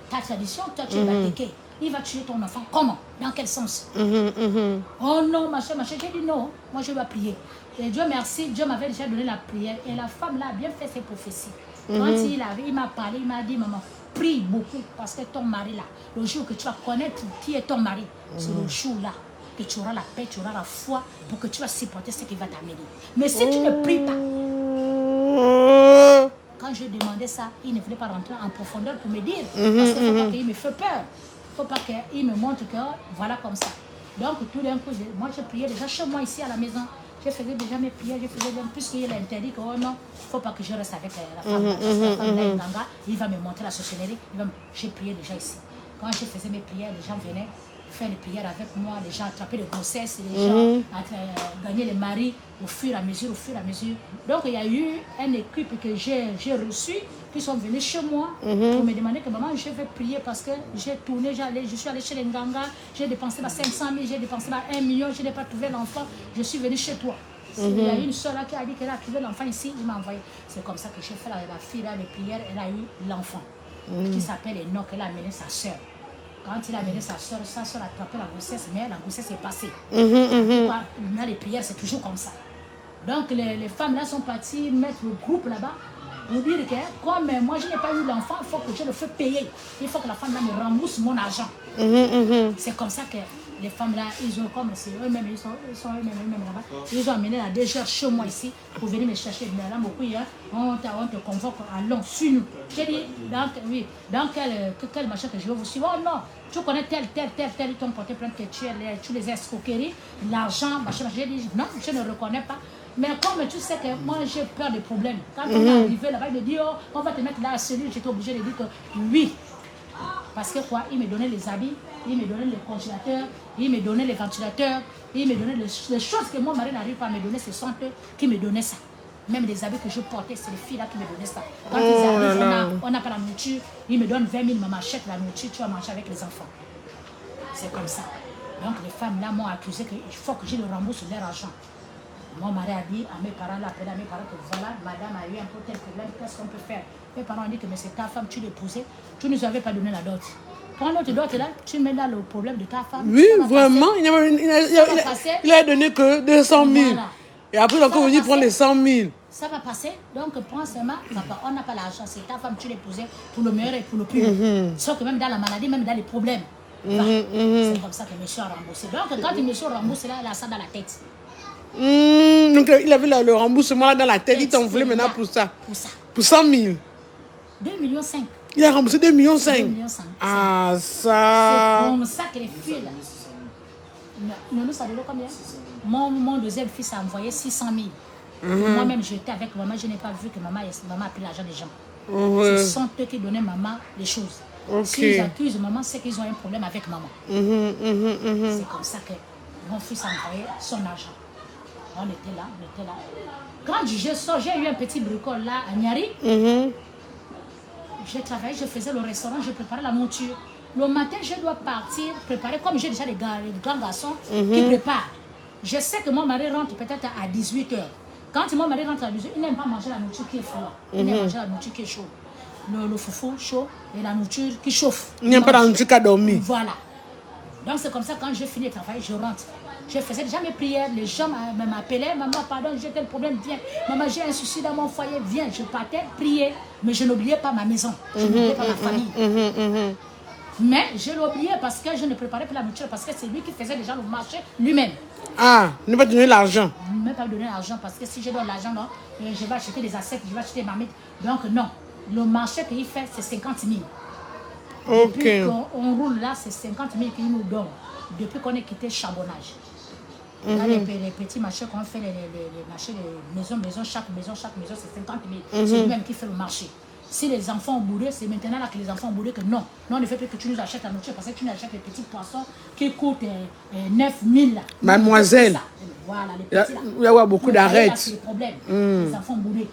ta tradition, toi tu es batéqué. Il va tuer ton enfant. Comment? Dans quel sens? Oh non, machin. J'ai dit non, moi je vais prier. Et Dieu merci, Dieu m'avait déjà donné la prière. Et la femme là a bien fait ses prophéties. Quand il m'a parlé, il m'a dit maman, prie beaucoup parce que ton mari là, le jour que tu vas connaître qui est ton mari, c'est le jour là que tu auras la paix, tu auras la foi pour que tu vas supporter ce qui va t'amener. Mais si tu ne pries pas, quand je demandais ça, il ne voulait pas rentrer en profondeur pour me dire. Parce qu'il ne faut pas qu'il me fait peur. Il ne faut pas qu'il me montre que voilà comme ça. Donc tout d'un coup, moi je priais déjà chez moi ici à la maison. Je faisais déjà mes prières, je faisais bien, puisqu'il a interdit que oh non, il ne faut pas que je reste avec la femme. Parce que la femme là, il va me montrer la sorcellerie. J'ai prié déjà ici. Quand je faisais mes prières, les gens venaient faire les prières avec moi, les gens attrapaient les grossesses, les gens gagnaient les maris au fur et à mesure. Donc il y a eu une équipe que j'ai reçue qui sont venus chez moi pour me demander que maman, je vais prier parce que j'ai tourné, je suis allée chez les Nganga, j'ai dépensé 500 000, j'ai dépensé 1 million, je n'ai pas trouvé l'enfant, je suis venue chez toi. Il y a une soeur là qui a dit qu'elle a trouvé l'enfant ici, il m'a envoyé. C'est comme ça que j'ai fait la fille là, les prières, elle a eu l'enfant qui s'appelle Enoch, elle a amené sa soeur. Quand il a amené sa soeur a attrapé la grossesse, mais la grossesse est passée. Là, les prières, c'est toujours comme ça. Donc, les femmes là sont parties mettre le groupe là-bas pour dire que, comme moi, je n'ai pas eu l'enfant, il faut que je le fasse payer. Il faut que la femme là me rembourse mon argent. C'est comme ça que les femmes là, ils ont comme c'est eux-mêmes, ils sont eux-mêmes là-bas. Ils ont amené la DGR chez moi ici pour venir me chercher. Mais là, beaucoup, on te convoque, allons, suis-nous. J'ai dit, dans quel machin que je vais vous suivre? Oh non, tu connais tel, ils t'ont porté plainte que tu les escroqueries, l'argent, machin. J'ai dit, non, je ne reconnais pas. Mais comme tu sais que moi j'ai peur des problèmes, quand on est arrivé là-bas, il me dit, oh, on va te mettre là à celui, j'étais obligé de dire que oui. Parce que quoi, il me donnait les habits, il me donnait les congélateurs, il me donnait les ventilateurs, il me donnait les choses que mon mari n'arrive pas à me donner, ce sont eux qui me donnaient ça. Même les habits que je portais, c'est les filles là qui me donnaient ça. Quand ils arrivent, on n'a pas la nourriture, ils me donnent 20 000, maman achète la nourriture, tu vas manger avec les enfants. C'est comme ça. Donc les femmes là m'ont accusé qu'il faut que je le rembourse leur argent. Mon mari a dit à mes parents, là, à mes parents que voilà, madame a eu un peu tel problème, qu'est-ce qu'on peut faire? Mes parents ont dit que mais c'est ta femme, tu l'épousais, tu ne nous avais pas donné la dot. Prends l'autre dot là, tu mets là le problème de ta femme. Oui, vraiment, il a donné que 200 000. Voilà. Et après, encore venu prendre les 100 000. Ça va passer, donc prends seulement, papa, on n'a pas l'argent, c'est ta femme, tu l'épousais pour le meilleur et pour le pire. Sauf que même dans la maladie, même dans les problèmes, c'est comme ça que monsieur a remboursé. Donc quand monsieur rembourse, là, il a ça dans la tête. Donc il avait le remboursement dans la tête, il t'en voulait maintenant pour ça. Pour 100 000. 2,5 millions. Il a remboursé 2,5 millions. 2,5 millions. Ah, ça. C'est comme ça que les filles là. Nous ça donne combien? Mon deuxième fils a envoyé 600 000. Moi-même, j'étais avec maman, je n'ai pas vu que maman a pris l'argent des gens. Ce sont eux qui donnaient maman les choses. S'ils accusent maman, c'est qu'ils ont un problème avec maman. C'est comme ça que mon fils a envoyé son argent. On était là. Quand je sors, j'ai eu un petit bricole là à Niari. J'ai travaillé, je faisais le restaurant, je préparais la nourriture. Le matin, je dois partir, préparer, comme j'ai déjà les grands garçons qui préparent. Je sais que mon mari rentre peut-être à 18h. Quand mon mari rentre à 18h, il n'aime pas manger la nourriture qui est froide. Il aime manger la nourriture qui est chaude. Le foufou chaud et la nourriture qui chauffe. Il n'aime pas la nourriture qui a dormi. Voilà. Donc c'est comme ça, quand je finis de travailler, je rentre. Je faisais déjà mes prières, les gens m'appelaient, maman, pardon, j'ai tel problème, viens. Maman, j'ai un souci dans mon foyer, viens. Je partais prier, mais je n'oubliais pas ma maison, je n'oubliais pas ma famille. Mais je l'oubliais parce que je ne préparais pas la nourriture, parce que c'est lui qui faisait déjà le marché lui-même. Ah, ne pas donner l'argent. Ne pas donner l'argent, parce que si je donne l'argent, je vais acheter des assiettes, je vais acheter des marmites. Donc non, le marché qu'il fait, c'est 50 000. Ok. Depuis qu'on roule là, c'est 50 000 qu'il nous donne. Depuis qu'on est quitté charbonnage. Là, les petits marchés qu'on fait, les marchés, les maisons, chaque maison, c'est 50 000. C'est lui-même qui fait le marché. Si les enfants ont boudé, c'est maintenant là que les enfants ont boudé que non. Non, ne fait plus que tu nous achètes la nourriture parce que tu nous achètes les petits poissons qui coûtent 9 000 là. Mademoiselle. Voilà, les petits là. Il y a beaucoup d'arrêts. C'est le problème. Les enfants ont boudé.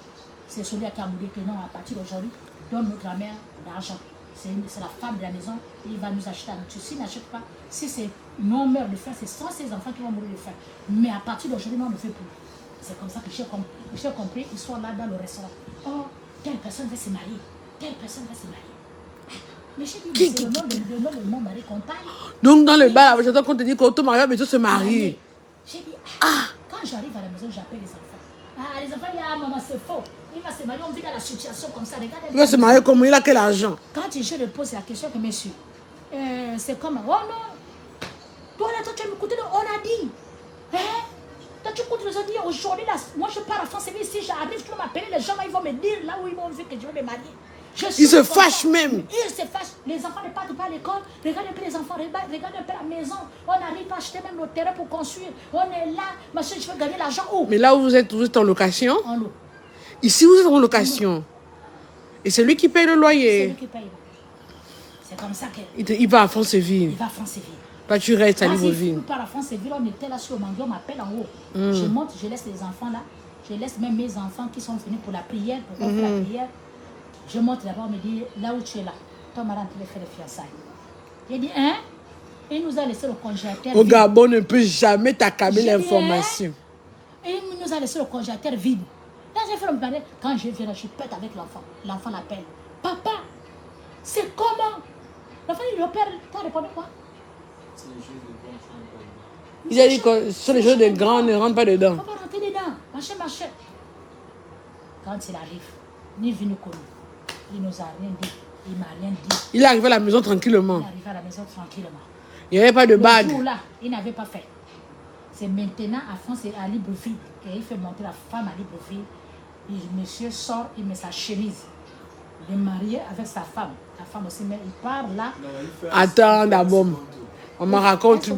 C'est celui qui a boudé que non, à partir d'aujourd'hui, donne notre grand-mère d'argent. C'est la femme de la maison, il va nous acheter la nourriture. S'il n'achète pas, si c'est non meurt de faim, c'est sans ses enfants qui vont mourir de faim. Mais à partir d'aujourd'hui, on ne fait plus. C'est comme ça que j'ai compris. Ils sont là dans le restaurant. Oh, telle personne va se marier. Telle personne va se marier. Mais j'ai dit, c'est le nom de mon mari qu'on parle. Donc dans le bar, j'entends qu'on te dit qu'auto mariage, mais tu se marie. J'ai dit, quand j'arrive à la maison, j'appelle les enfants. Ah, les enfants, il y a maman, c'est faux. Il va se marier, on vit dans la situation comme ça. Regardez, Il va se marier comment? Il a quel argent? quand je lui pose la question que monsieur, c'est comme, oh non, toi là, toi tu as écouté, on a dit. Hein? Toi tu écoutes les autres dire, aujourd'hui là, moi je pars à France, et si j'arrive, tu vas m'appeler, les gens là, ils vont me dire là où ils m'ont vu que je vais me marier. Ils se fâchent même. Ils se fâchent. Les enfants ne partent pas à l'école. Regardez un peu les enfants, regardez un peu la maison. On n'arrive pas à acheter même le terrain pour construire. On est là, machin, je veux gagner l'argent où? Mais là où vous êtes en location? En lot. Ici, vous êtes en location. Et c'est lui qui paye le C'est loyer. lui qui paye. C'est comme ça que. Il va à Franceville. Il va à Franceville. Toi, tu restes à Quand Libreville. il part à Franceville, on était là sur le mangue, on m'appelle en haut. Je monte, je laisse les enfants là. Je laisse même mes enfants qui sont venus pour la prière, pour qu'on fasse la prière. Je monte là-bas, on me dit, là où tu es là, toi, madame, tu vas faire les fiançailles. J'ai dit, hein? Il nous a laissé le congélateur Au vide. Gabon, on ne peut jamais t'accabler J'ai dit, l'information. Et il nous a laissé le congélateur vide. Là, j'ai fait le panier. Quand je viens là, je pète avec l'enfant. L'enfant l'appelle. Papa, c'est comment? L'enfant dit, le père, t'as répondu quoi? Il a dit que ce sont les choses de grands, on ne rentre pas dedans. On va rentrer dedans. Machin. Quand il arrive, ni venu connu. Il nous a rien dit. Il m'a rien dit. Il est arrivé à la maison tranquillement. Il est arrivé à la maison tranquillement. Il n'y avait pas de Le bague. jour-là, il n'avait pas fait. C'est maintenant à France et à Libreville. Et il fait monter la femme à Libreville. Et le monsieur sort, il met sa chemise. Il est marié avec sa femme. La femme aussi, mais il part là. Attends d'abord. On me raconte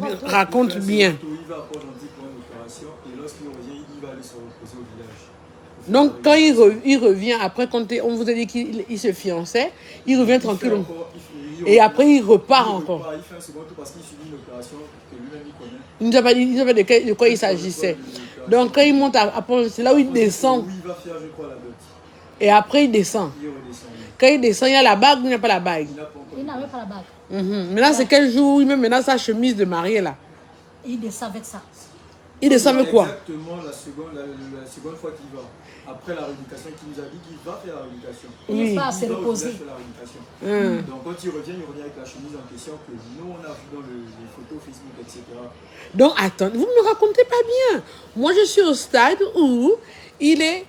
bien. Il va pour une opération et lorsqu'il revient, il va aller se reposer au village. Donc quand il revient, après quand on vous a dit qu'il se fiançait, il revient tranquillement. Et après il repart encore. Il fait un second tour parce qu'il subit une opération que lui-même il connaît. Il nous a pas dit de quoi il s'agissait. Donc quand il monte, c'est là où il descend. Oui, il va faire, je crois, la dot. Et après il descend. Il redescend. Quand il descend, il y a la bague ou il n'y a pas la bague? Il n'avait pas la bague. Maintenant c'est quel jour il met maintenant sa chemise de mariée là? Il descend avec ça. Il descend avec quoi? Exactement la seconde fois qu'il va. Après la rééducation, qu'il nous a dit qu'il va faire la rééducation. Il va Il se va au reposer. village faire la rééducation. Donc quand il revient avec la chemise en question que nous on a vu dans les photos Facebook, etc. Donc attends, vous ne me racontez pas bien. Moi je suis au stade où il est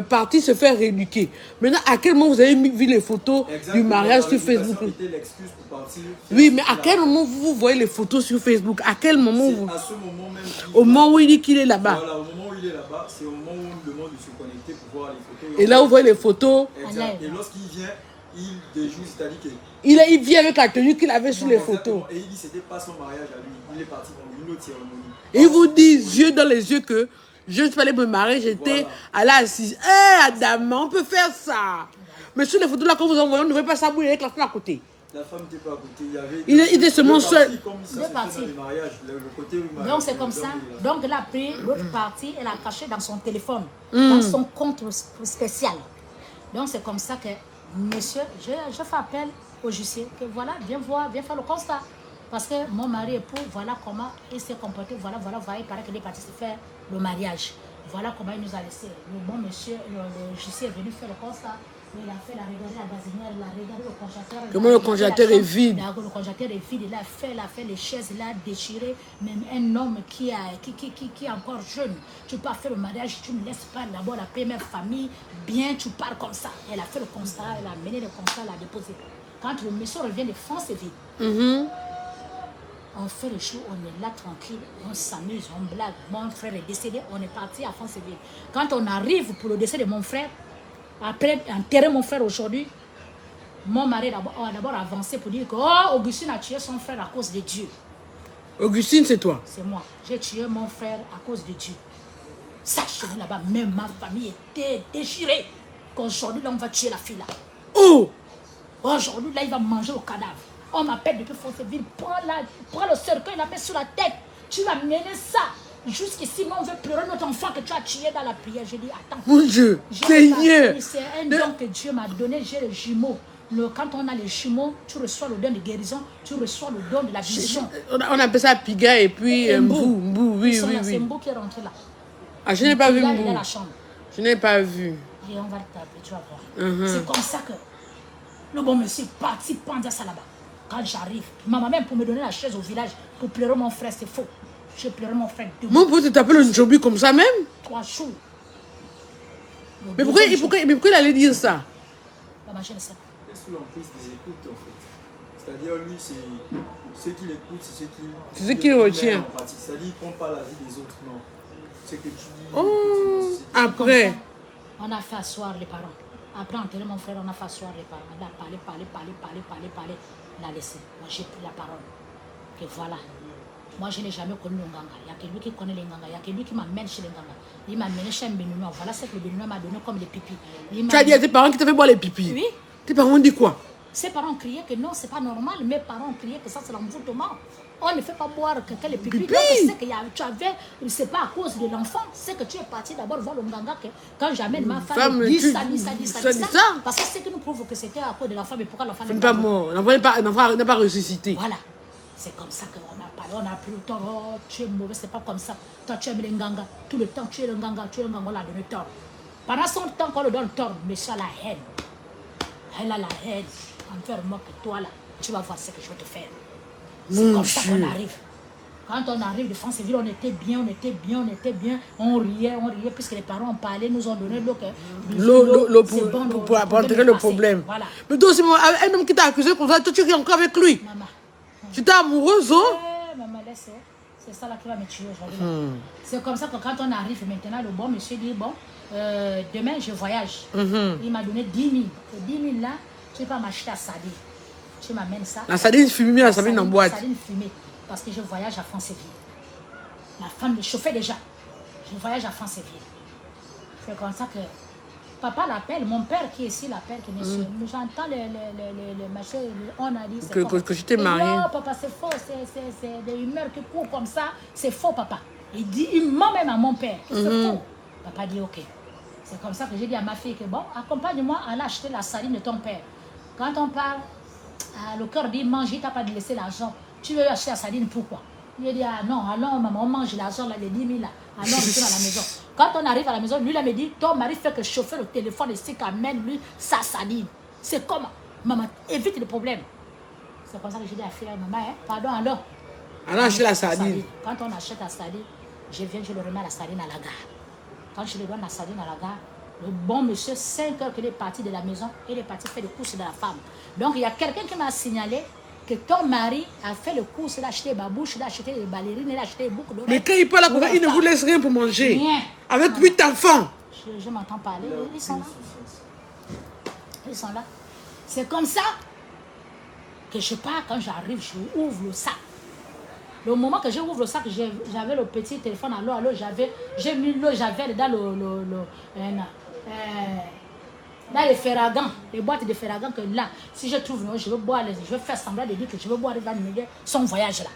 parti se faire rééduquer. Maintenant, à quel moment vous avez vu les photos du mariage sur Facebook? L'excuse pour partir. Oui, mais à quel moment vous voyez les photos sur Facebook? À quel moment vous... À ce moment même. Au moment où il dit qu'il est là-bas. Voilà, au moment où il est là-bas, c'est au moment où on lui demande de se connecter pour voir les photos. Et là, vous voyez les photos. Exact. Et lorsqu'il vient, il déjoue, c'est-à-dire que... Il vit avec la tenue qu'il avait sur les photos. Et il dit c'était pas son mariage à lui. Il est parti pour une autre cérémonie. Et il vous dit, yeux dans les yeux, que je ne suis pas allée me marier, j'étais à la assise. Hé, Adam, on peut faire ça. Mais sur les photos là qu'on vous envoie, on ne veut pas s'abouiller avec la femme à côté. La femme n'était pas à côté. Il était seulement seul. Deux parties. Donc c'est comme ça. Donc elle a pris l'autre partie, elle a caché dans son téléphone, dans son compte spécial. Donc c'est comme ça que, monsieur, je fais appel au huissier que voilà, viens voir, viens faire le constat. Parce que mon mari époux, voilà comment il s'est comporté, voilà, il paraît qu'il est parti se faire le mariage. Voilà comment il nous a laissé. Le bon monsieur, le huissier est venu faire le constat. Il a fait la regarder la gazinière, il a regardé le congélateur. Comment le congélateur est vide? Le congélateur est vide, il a fait les chaises, il a déchiré. Même un homme qui est encore jeune, tu peux faire le mariage, tu ne laisses pas d'abord la première famille, bien tu pars comme ça. Elle a fait le constat, elle a mené le constat, elle a déposé. Quand le monsieur revient de France, c'est vide. On fait le show, on est là tranquille, on s'amuse, on blague. Mon frère est décédé, on est parti à France-Ville. Quand on arrive pour le décès de mon frère, après enterrer mon frère aujourd'hui, mon mari a d'abord avancé pour dire que Augustine a tué son frère à cause de Dieu. Augustine, c'est toi? C'est moi. J'ai tué mon frère à cause de Dieu. Sachez là-bas, même ma famille était déchirée. Qu'aujourd'hui, là, on va tuer la fille là. Oh! Aujourd'hui, là, il va manger au cadavre. On m'appelle depuis Fonceville, prends le cercueil, la met sur la tête. Tu vas mener ça. Jusqu'ici, on veut pleurer notre enfant que tu as tué dans la prière. Je dis, attends. Mon Dieu, Seigneur. C'est un don que Dieu m'a donné. J'ai les jumeaux. Quand on a les jumeaux, tu reçois le don de guérison, tu reçois le don de la vision. On appelle ça Piga et puis Mbou. Oui. C'est Mbou qui est rentré là. Ah, je n'ai pas vu Mbou. Mbou. Il est dans la chambre. Je n'ai pas vu. Et on va le taper, tu vas voir. C'est comme ça que le bon monsieur est parti prendre ça là-bas. Quand j'arrive, maman même pour me donner la chaise au village, pour pleurer mon frère, c'est faux. Je pleurais mon frère. Mon pote t'appelle un Njobi comme ça même? 3 jours. Mais pourquoi il allait dire ça? Maman, je ne sais pas. C'est sous l'emprise des écoutes en fait. C'est-à-dire lui, c'est ceux qui l'écoutent, c'est ceux qui retient. C'est-à-dire il ne prend pas la vie des autres, non. C'est que tu dis. Oh, après. On a fait asseoir les parents. Après enterrer mon frère, on a fait asseoir les parents. On a parlé. On a laissé. Moi, j'ai pris la parole. Que voilà. Moi, je n'ai jamais connu le Nganga. Il y a que lui qui connaît les Nganga. Il y a que lui qui m'amène chez les Nganga. Il m'a amené chez un béninois. Voilà ce que le béninois m'a donné comme les pipis. Tu as dit à tes parents qui t'avaient boire les pipis? Oui. Tes parents ont dit quoi? Ses parents criaient que non, c'est pas normal. Mes parents criaient que ça, c'est l'envoûtement. On ne fait pas boire quelqu'un les pipis. Donc, c'est que tu avais, c'est pas à cause de l'enfant. C'est que tu es parti d'abord voir le Nganga. Que quand j'amène ma femme, dit ça. Parce que c'est que nous prouve que c'était à cause de l'enfant. Mais pourquoi l'enfant n'est pas mort? L'enfant n'a pas ressuscité. Voilà. C'est comme ça qu'on a parlé. On a pris le tort. Oh, tu es mauvais, c'est pas comme ça. Toi, tu aimes les Nganga. Tout le temps, tu es le Nganga. On l'a donné tort. Pendant son temps qu'on le donne tort, mais ça, la haine. Elle a la haine envers moi que toi là, tu vas voir ce que je vais te faire. C'est comme ça qu'on arrive. Quand on arrive de Franceville, on était bien. On riait, puisque les parents ont parlé, nous ont donné l'eau pour enterrer le problème. Voilà. Mais toi aussi, un homme qui t'a accusé comme ça, toi tu es encore avec lui. Maman. Tu t'es amoureuse, hein? Maman, laisse. C'est ça là qui va me tuer aujourd'hui. C'est comme ça que quand on arrive maintenant, le bon monsieur dit, bon, demain je voyage. Il m'a donné 10 000. Et 10 000 là, tu peux m'acheter à sardine. Tu m'amènes ça. La sardine fumée, la sardine en boîte. La sardine fumée, parce que je voyage à Franceville. La femme me chauffait déjà. Je voyage à Franceville. C'est comme ça que papa l'appelle, mon père qui est ici l'appelle, qui monsieur. J'entends le machin, on a dit. Que je t'ai marié. Non, papa, c'est faux, c'est des humeurs qui courent comme ça. C'est faux, papa. Il ment même à mon père que c'est faux. Papa dit ok. C'est comme ça que j'ai dit à ma fille que bon, accompagne-moi à aller acheter la sardine de ton père. Quand on parle, le cœur dit mange, il t'a pas laissé l'argent. Tu veux acheter la sardine, pourquoi? Il a dit ah non, allons maman, on mange l'argent, là, les 10 000 là. Allons, on retourne à la maison. Quand on arrive à la maison, lui là me dit, ton mari fait que chauffer le téléphone ici qu'amène lui sa sardine. C'est comment? Maman, évite le problème. C'est comme ça que j'ai dit à la fille, maman, pardon alors. Allons acheter la sardine. Quand on achète la sardine, je le remets la sardine à la gare. Quand je lui donne la sardine à la gare, le bon monsieur, 5 heures qu'il est parti de la maison, il est parti faire des courses de la femme. Donc il y a quelqu'un qui m'a signalé que ton mari a fait le course, il a acheté babouche, il a acheté des ballerines, il a acheté des boucles d'oreilles. Mais quand il parle là, il ne vous laisse rien pour manger. Rien. Avec 8 enfants. Je m'entends parler, ils sont là. Ils sont là. C'est comme ça que je pars. Quand j'arrive, je ouvre le sac. Le moment que j'ouvre le sac, j'avais le petit téléphone à l'eau. J'ai mis l'eau Javel dans dans les ferragans, les boîtes de ferragans que là, si je trouve, je veux boire, je vais faire semblant de dire que je veux boire son voyage là.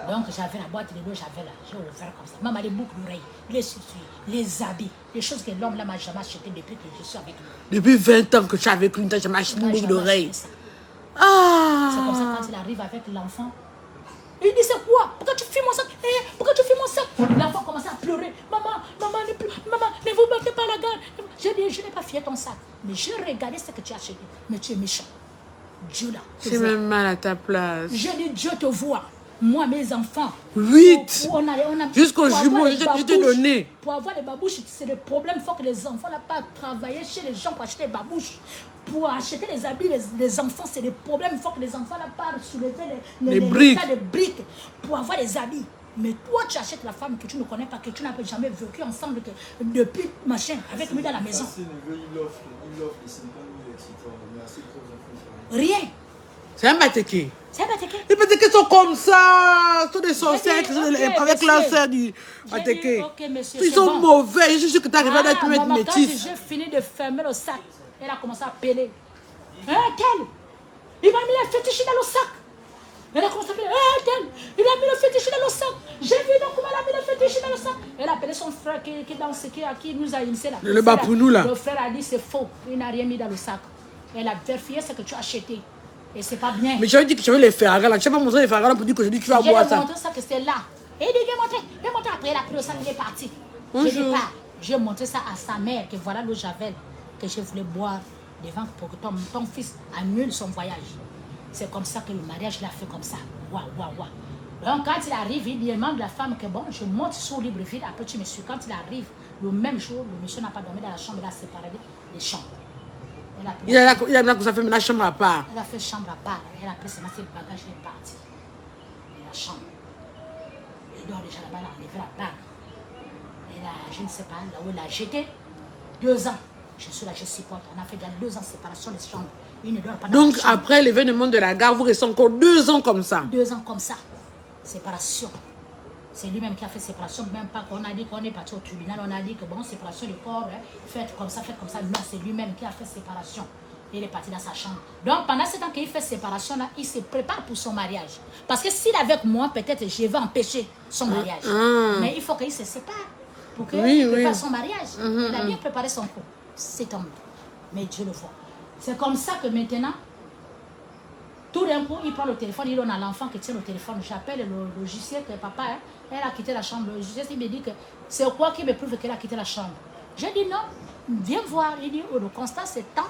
Donc j'avais la boîte de l'eau, j'avais là, j'ai ouvert comme ça. Maman, les boucles d'oreilles, les chaussures, les habits, les choses que l'homme là m'a jamais acheté depuis que je suis avec lui. Depuis 20 ans que tu es avec lui, tu n'as jamais acheté une boucle d'oreilles. Ah! C'est comme ça quand il arrive avec l'enfant. Il dit c'est quoi? Pourquoi tu filmes mon sac? Pourquoi tu filmes mon sac? L'enfant commence à pleurer. Maman, ne vous battez pas la garde. J'ai dit, je n'ai pas fié ton sac. Mais j'ai regardé ce que tu as acheté. Mais tu es méchant. Dieu là. C'est même mal à ta place. J'ai dit, Dieu te voit. Moi, mes enfants. 8. Jusqu'au jumeau, je t'ai donné. Pour avoir les babouches, c'est le problème. Il faut que les enfants n'aient pas travaillé chez les gens pour acheter les babouches. Pour acheter les habits, les enfants, c'est le problème. Il faut que les enfants n'aient pas soulevé les briques pour avoir les habits. Mais toi, tu achètes la femme que tu ne connais pas, que tu n'as jamais vécu ensemble depuis machin, avec lui dans la maison. Il offre les 50 000, etc. Mais assez trop Rien. C'est un Mateke. C'est un Mateke. Les Mateke sont comme ça. Sont des sorcières avec leur sœur du Mateke. Ils sont mauvais. Je suis sûr que tu arrives à être métis. Quand j'ai fini de fermer le sac, elle a commencé à appeler. Tel, il m'a mis la fétiche dans le sac. Elle a commencé à appeler. Tel, il a mis le fétiche dans le sac. J'ai vu donc comment elle a mis le fétiche dans le sac. Elle a appelé son frère qui nous a initié là. Le bas pour nous là. Le frère a dit c'est faux. Il n'a rien mis dans le sac. Elle a vérifié ce que tu as acheté. Et c'est pas bien. Mais tu as dit que tu veux les faire là. Tu n'as pas montré les faire là pour dire que je dis que tu vas boire ça. J'ai montré ça que c'était là. Et il dit viens montrer. Après elle a pris le sac, il est parti. Bonjour. J'ai montré ça à sa mère que voilà l'eau Javel que je voulais boire devant pour que ton fils annule son voyage. C'est comme ça que le mariage l'a fait comme ça. Waouh. Donc quand il arrive, il demande à la femme que bon, je monte sur Libreville, après tu me suis. Quand il arrive, le même jour, le monsieur n'a pas dormi dans la chambre, il a séparé les chambres. Il a fait la chambre à part. Elle a fait chambre à part. Elle a pris ses bagages, elle est partie. De la chambre. Il dort déjà là-bas, elle a enlevé la bague. Elle a, je ne sais pas, là où elle a jeté. 2 ans. Je suis là, je supporte. On a fait déjà 2 ans de séparation des chambres. Il ne dort pas dans donc après l'événement de la gare, vous restez encore 2 ans comme ça. 2 ans comme ça. Séparation. C'est lui-même qui a fait séparation, même pas qu'on a dit qu'on est parti au tribunal, on a dit que bon, séparation du corps, hein, faites comme ça. Non, c'est lui-même qui a fait séparation. Il est parti dans sa chambre. Donc pendant ce temps qu'il fait séparation, là, il se prépare pour son mariage. Parce que s'il est avec moi, peut-être je vais empêcher son mariage. Mais il faut qu'il se sépare pour qu'il prépare son mariage. Il a bien préparé son coup. C'est tombé. Mais Dieu le voit. C'est comme ça que maintenant, tout d'un coup, il prend le téléphone, il donne à l'enfant qui tient le téléphone. J'appelle le logiciel que papa, hein, elle a quitté la chambre. Le logiciel, il me dit que c'est quoi qui me prouve qu'elle a quitté la chambre. J'ai dit non, viens voir. Il dit, oh, le constat c'est temps.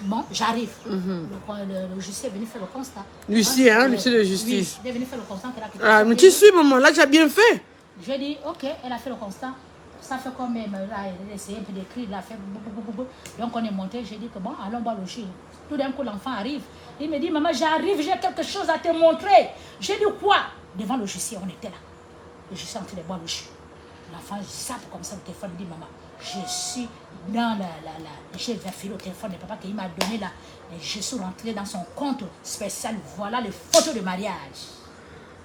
Bon, j'arrive. Le logiciel est venu faire le constat. Lucie, hein, Lucie de justice. Oui, il est venu faire le constat qu'elle a quitté la chambre. Mais tu suis, maman, là, tu as bien fait. J'ai dit, ok, elle a fait le constat. Ça fait quand même, là, elle a essayé un peu d'écrire, elle a fait donc on est monté, j'ai dit que bon, allons boire le jus. Tout d'un coup, l'enfant arrive. Il me dit, maman, j'arrive, j'ai quelque chose à te montrer. J'ai dit quoi? Devant le logiciel, on était là. Le logiciel en train de boire le jus. L'enfant sape comme ça le téléphone, il dit, maman, je suis dans j'ai vérifié le téléphone de papa qu'il m'a donné là. Et je suis rentré dans son compte spécial. Voilà les photos de mariage.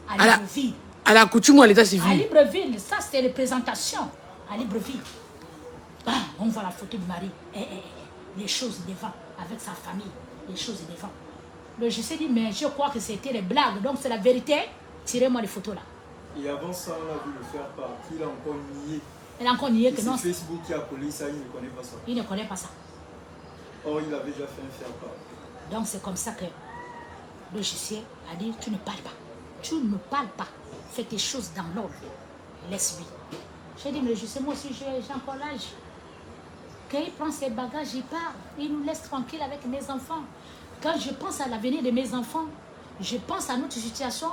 À Libreville. À la coutume ou à l'état civil? À Libreville, ça c'était les présentations. À Libreville. Ah, on voit la photo du mari. Les choses devant, avec sa famille. Les choses devant. Le logiciel dit, mais je crois que c'était les blagues. Donc c'est la vérité. Tirez-moi les photos là. Et avant ça, on a vu le faire part. Il a encore nié. Elle a encore nié que non. C'est Facebook qui a collé ça, il ne connaît pas ça. Il ne connaît pas ça. Or, il avait déjà fait un faire part. Donc c'est comme ça que le logiciel a dit, tu ne parles pas. Tu ne parles pas. Fais tes choses dans l'ordre. Laisse-lui. J'ai dit, mais le logiciel, moi aussi, j'ai encore l'âge. Quand il prend ses bagages, il part. Il nous laisse tranquille avec mes enfants. Quand je pense à l'avenir de mes enfants, je pense à notre situation.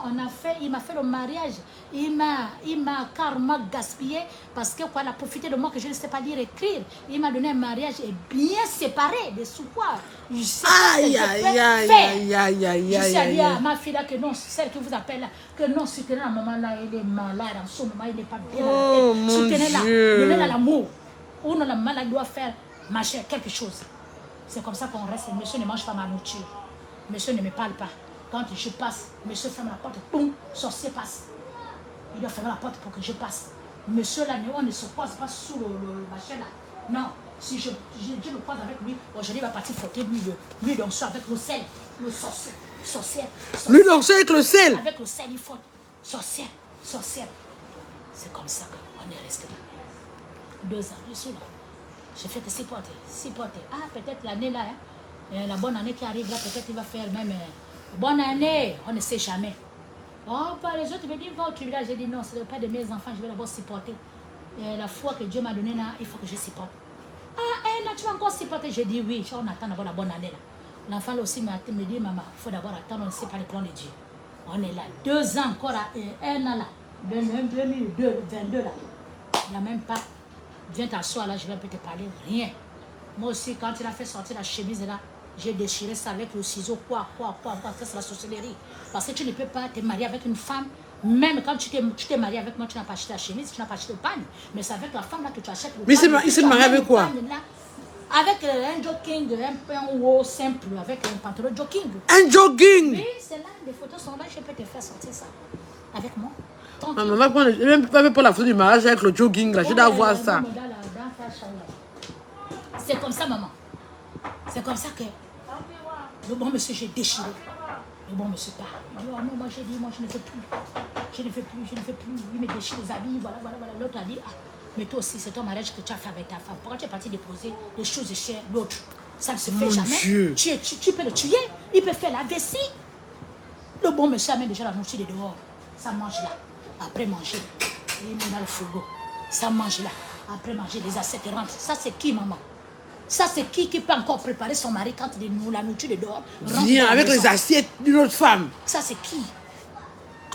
Il m'a fait le mariage. Il m'a carrément gaspillé parce que quoi, il a profité de moi que je ne sais pas lire et écrire. Il m'a donné un mariage bien séparé des sous-poids. Je sais pas ce que je sais dire à ma fille là que non, celle que vous appelez là, que non, soutenez la maman là, elle est malade en ce moment, il n'est pas bien. Oh mon soutenez-la, Dieu. donnez-la l'amour. Ou non, la maman doit faire marcher quelque chose. C'est comme ça qu'on reste. Monsieur ne mange pas ma nourriture. Monsieur ne me parle pas. Quand je passe, monsieur ferme la porte, boum, sorcier passe. Il doit fermer la porte pour que je passe. Monsieur là, on ne se croise pas sous le machin là. Non, si je me croise avec lui, aujourd'hui il va partir frotter lui d'onction avec le sel. Le sorcière. Lui d'onction avec le sel. Avec le sel, il faut. Sorcière. C'est comme ça qu'on est resté là. 2 ans, je suis là. Je fais que supporter. Ah, peut-être l'année là, hein, la bonne année qui arrive là, peut-être il va faire même bonne année. On ne sait jamais. Oh, pas les autres me disent, va au tribunal. J'ai dit non, ce n'est pas de mes enfants, je vais d'abord supporter. La foi que Dieu m'a donnée là, il faut que je supporte. Ah, là, tu vas encore supporter? J'ai dit oui, on attend d'abord la bonne année là. L'enfant là aussi me dit, maman, il faut d'abord attendre, on ne sait pas le plan de Dieu. On est là, 2 ans encore, 1 an là, 2022 là. Il n'a même pas. Viens t'asseoir là, je vais un peu te parler. Rien. Moi aussi, quand il a fait sortir la chemise là, j'ai déchiré ça avec le ciseau. Quoi, c'est la sorcellerie. Parce que tu ne peux pas te marier avec une femme. Même quand tu t'es marié avec moi, tu n'as pas acheté la chemise, tu n'as pas acheté le pagne. Mais c'est avec la femme là que tu achètes le pagne. Mais il s'est marié avec quoi? Avec un jogging, un haut simple, avec un pantalon jogging. Un jogging? Oui, c'est là, les photos sont là, je peux te faire sortir ça. Avec moi. Maman, même pas la photo du mariage avec le jogging là, je dois voir ça. C'est comme ça, maman. C'est comme ça que le bon monsieur, j'ai déchiré. Le bon monsieur part. Moi, j'ai dit, moi, je ne fais plus. Je ne fais plus. Il me déchire les habits, voilà. L'autre a dit, ah, mais toi aussi, c'est ton mariage que tu as fait avec ta femme. Pourquoi tu es parti déposer des choses chez l'autre? Ça ne se fait jamais. Dieu. Tu peux le tuer. Il peut faire la vessie. Le bon monsieur amène déjà la nourriture de dehors. Ça mange là. Après manger, il met dans le frigo. Ça mange là. Après manger, les assiettes rentrent. Ça, c'est qui, maman? Ça, c'est qui peut encore préparer son mari quand la nourriture de dehors rentre? Viens avec les assiettes d'une autre femme. Ça, c'est qui?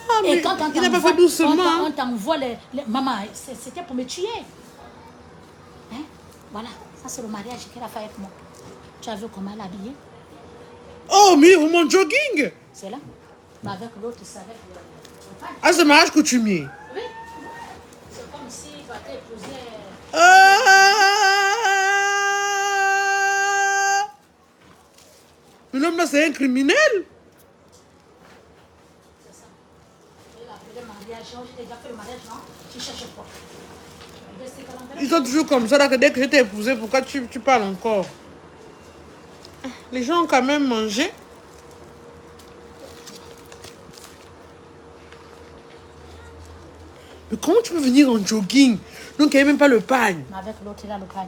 Ah, mais et quand il n'a pas fait doucement. On t'envoie maman, c'était pour me tuer. Hein? Voilà, ça, c'est le mariage qu'elle a fait avec moi. Tu as vu comment elle est habillée? Oh, mais mon jogging. C'est là. Mais avec l'autre, c'est avec le... Ah, c'est mariage coutumier. Oui. C'est comme si il va t'épouser... Mais l'homme là, c'est un criminel. C'est ça. Il a fait le mariage. J'ai déjà fait le mariage, non? Tu cherches quoi? Ils sont toujours comme ça, là, que dès que je t'ai épousé, pourquoi tu parles encore? Les gens ont quand même mangé. Mais comment tu peux venir en jogging? Donc il n'y a même pas le pagne. Avec l'autre, il a le pagne.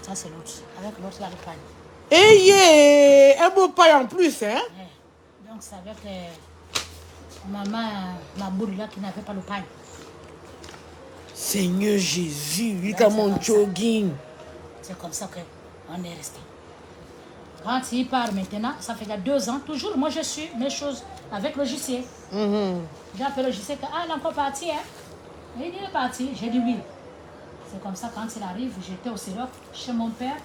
Ça, c'est l'autre. Avec l'autre, il a le pagne. Eh, un beau paille en plus, hein? Ouais. Donc c'est avec maman, ma boule là, qui n'avait pas le pagne. Seigneur Jésus, lui comme mon jogging. C'est comme ça qu'on est resté. Quand il part maintenant, ça fait 2 ans, toujours moi je suis mes choses avec le JC. J'ai appelé le JC que il est encore parti, hein? Et il est parti, j'ai dit oui. C'est comme ça, quand il arrive, j'étais au Séroc, chez mon père.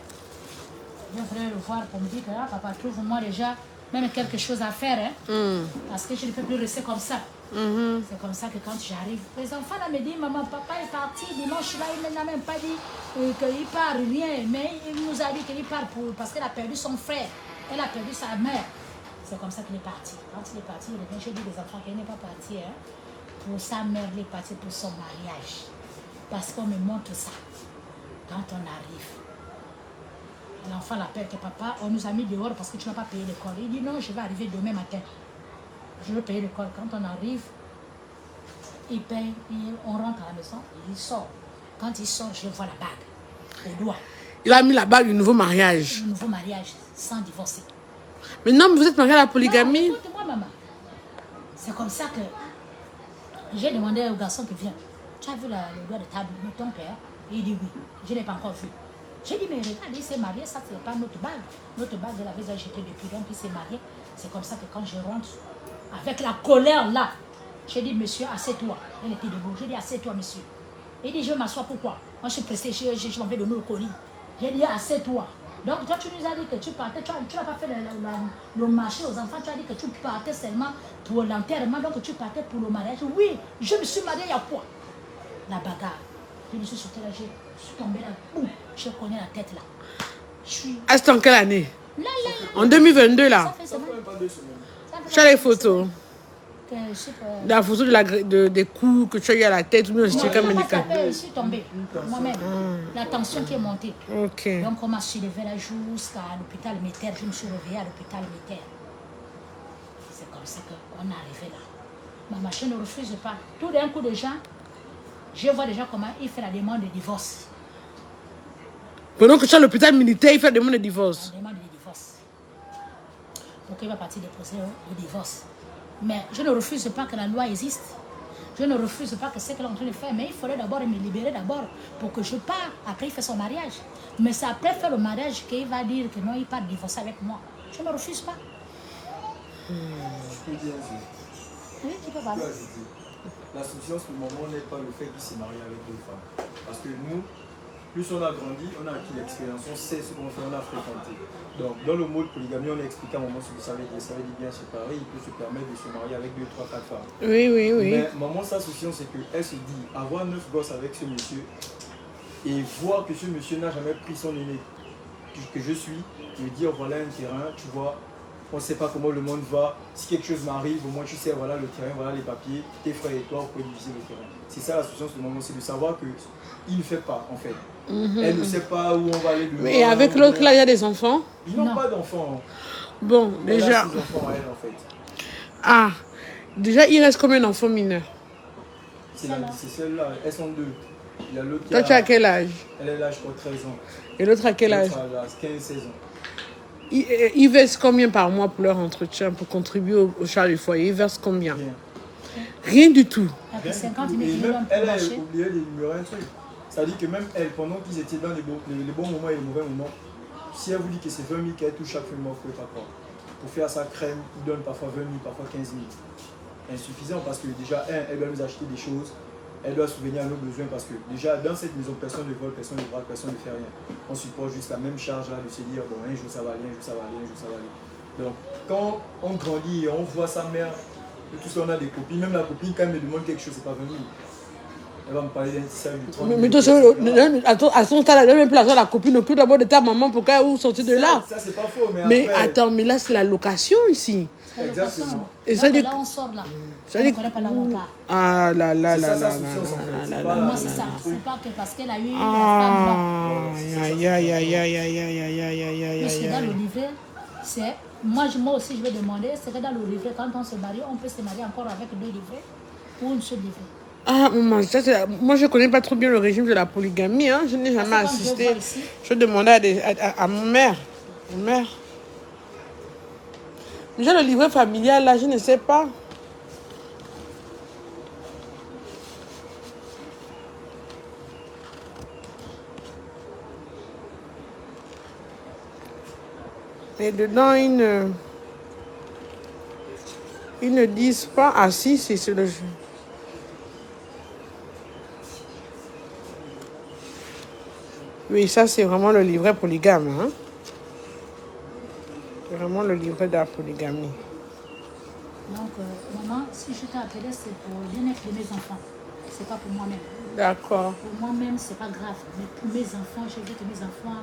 Je voulais le voir pour me dire que papa, trouve-moi déjà même quelque chose à faire, hein? Parce que je ne peux plus rester comme ça. C'est comme ça que quand j'arrive, les enfants là me disent, maman, papa est parti dimanche là, il n'a même pas dit qu'il part rien, mais il nous a dit qu'il part parce qu'elle a perdu son frère, elle a perdu sa mère. C'est comme ça qu'il est parti. Quand il est parti, j'ai dit aux enfants qu'il n'est pas parti, hein, pour sa mère, il est parti pour son mariage. Parce qu'on me montre ça. Quand on arrive, l'enfant l'appelle que papa, on nous a mis dehors parce que tu n'as pas payé l'école. Il dit non, je vais arriver demain matin. Je veux payer l'école. Quand on arrive, il paye, on rentre à la maison, il sort. Quand il sort, je vois la bague au doigt. Il a mis la bague du nouveau mariage. Le nouveau mariage, sans divorcer. Maintenant, vous êtes marié à la polygamie? Écoute-moi, maman. C'est comme ça que j'ai demandé au garçon qui vient, tu as vu le doigt de ton père? Il dit oui. Je ne l'ai pas encore vu. J'ai dit, mais regarde, il s'est marié, ça, c'est pas notre bague. Notre bague, elle avait déjà jeté depuis, donc il s'est marié. C'est comme ça que quand je rentre, avec la colère là, j'ai dit, monsieur, assieds-toi. Elle était debout. J'ai dit, assieds-toi, monsieur. Il dit, je m'assois, pourquoi? Moi, je suis pressé, je m'en vais donner le colis. J'ai dit, assieds-toi. Donc, toi, tu nous as dit que tu partais, tu n'as pas fait le marché aux enfants, tu as dit que tu partais seulement pour l'enterrement, donc tu partais pour le mariage. Oui, je me suis mariée, il y a quoi? La bagarre. Je me suis sortie là, je suis tombée là, boum, j'ai cogné la tête là. Ah, c'était en quelle année? Là. En 2022 là. Ça fait Ça fait même pas 2 semaines. Tu as les photos. Que je sais pas. La photo des coups que tu as eu à la tête ou bien c'était comme médical. Je suis tombée moi-même. La tension qui est montée. Ok. Donc on m'a soulevé là jusqu'à l'hôpital Méter. Je me suis réveillée à l'hôpital Méter. C'est comme ça qu'on est arrivé là. Ma machine ne refuse pas. Tout d'un coup déjà, je vois déjà comment il fait la demande de divorce. Pendant que tu es à l'hôpital militaire, il fait la demande de divorce. La demande de divorce. Donc il va partir déposer le divorce. Mais je ne refuse pas que la loi existe. Je ne refuse pas que c'est qu'elle est en train de faire. Mais il faudrait d'abord me libérer d'abord pour que je parte. Après, il fait son mariage. Mais c'est après faire le mariage qu'il va dire que non, il part divorcer avec moi. Je ne refuse pas. Je peux dire, Oui, tu peux parler. la solution, pour le moment, n'est pas le fait qu'il s'est marié avec deux femmes. Parce que nous, plus on a grandi, on a acquis l'expérience, on sait ce qu'on fait, on a fréquenté. Donc, dans le mot de polygamie, on a expliqué à un moment ce que ça veut dire. Ça veut dire bien séparer, il peut se permettre de se marier avec 2, 3, 4 femmes. Oui. Mais maman, sa solution, c'est qu'elle se dit, avoir 9 gosses avec ce monsieur et voir que ce monsieur n'a jamais pris son aîné, que je suis, me dire voilà un terrain, tu vois, on ne sait pas comment le monde va, si quelque chose m'arrive, au moins tu sais, voilà le terrain, voilà les papiers, tes frères et toi, vous pouvez diviser le terrain. C'est ça la solution, ce moment, c'est de savoir qu'il ne fait pas, en fait. Elle ne sait pas où on va aller. Et avec l'autre, là, il y a des enfants? Ils n'ont pas d'enfants. Bon, Elle déjà. a ses enfants à elle, en fait. Ah, déjà, il reste combien d'enfants mineurs? C'est celle-là, elles sont 2. Il y a l'autre qui Toi, tu as quel âge? Elle est là, je crois, 13 ans. Et l'autre à quel âge? 15-16 ans. Ils versent combien par mois pour leur entretien, pour contribuer au charge du foyer? Ils versent combien? Rien. Rien du tout. Avec 50 000 Et millions même pour elle a marcher. oublié d'énumérer un truc. C'est-à-dire que même elle, pendant qu'ils étaient dans les bons moments et les mauvais moments, si elle vous dit que c'est 20 000 qu'elle touche chaque mois, vous ne pouvez pas croire. Pour faire sa crème, il donne parfois 20 000, parfois 15 000. Insuffisant parce que déjà, elle doit nous acheter des choses, elle doit souvenir à nos besoins parce que déjà, dans cette maison, personne ne vole, personne ne braque, personne ne fait rien. On supporte juste la même charge là de se dire, bon, un jour ça va aller, un jour ça va aller, un jour ça va aller. Donc, quand on grandit et on voit sa mère, et tout ça, on a des copines, même la copine, quand elle me demande quelque chose, c'est pas 20 000. Elle va me parler d'un sac de 30 000. Mais toi, à son stade, elle même plus l'argent, la copine occupe d'abord de ta maman pour qu'elle sortir de là. Ça, c'est pas faux, Mais après, attends, mais là, c'est la location ici. exactement. Et ça dit. Là, on sort là. Ça On dit. ne connaît pas l'avocat. Ah là là C'est là ça, là sa solution, en fait. C'est pas Moi, la- c'est ça. C'est pas que parce qu'elle a eu la Ah, femme, aïe aïe aïe aïe aïe aïe aïe aïe aïe non. aïe Puisque aïe dans le aïe. livret, c'est. Moi aussi, je vais demander, c'est que dans le livret, quand on se marie, on peut se marier encore avec 2 livrets ou une seule livret. Ah, maman, moi je connais pas trop bien le régime de la polygamie, hein. Je n'ai jamais Parce que quand je assisté. vois ici- Je demandais à mon mère. Mon mère. Déjà le livret familial là, je ne sais pas. Et dedans, ils ne disent pas. Ah si, c'est le jeu. Oui, ça c'est vraiment le livret polygame. Hein? C'est vraiment le livret de la polygamie. Donc, maman, si je t'ai appelé, c'est pour le bien-être de mes enfants. C'est pas pour moi-même. D'accord. Pour moi-même, c'est pas grave. Mais pour mes enfants, je veux que mes enfants.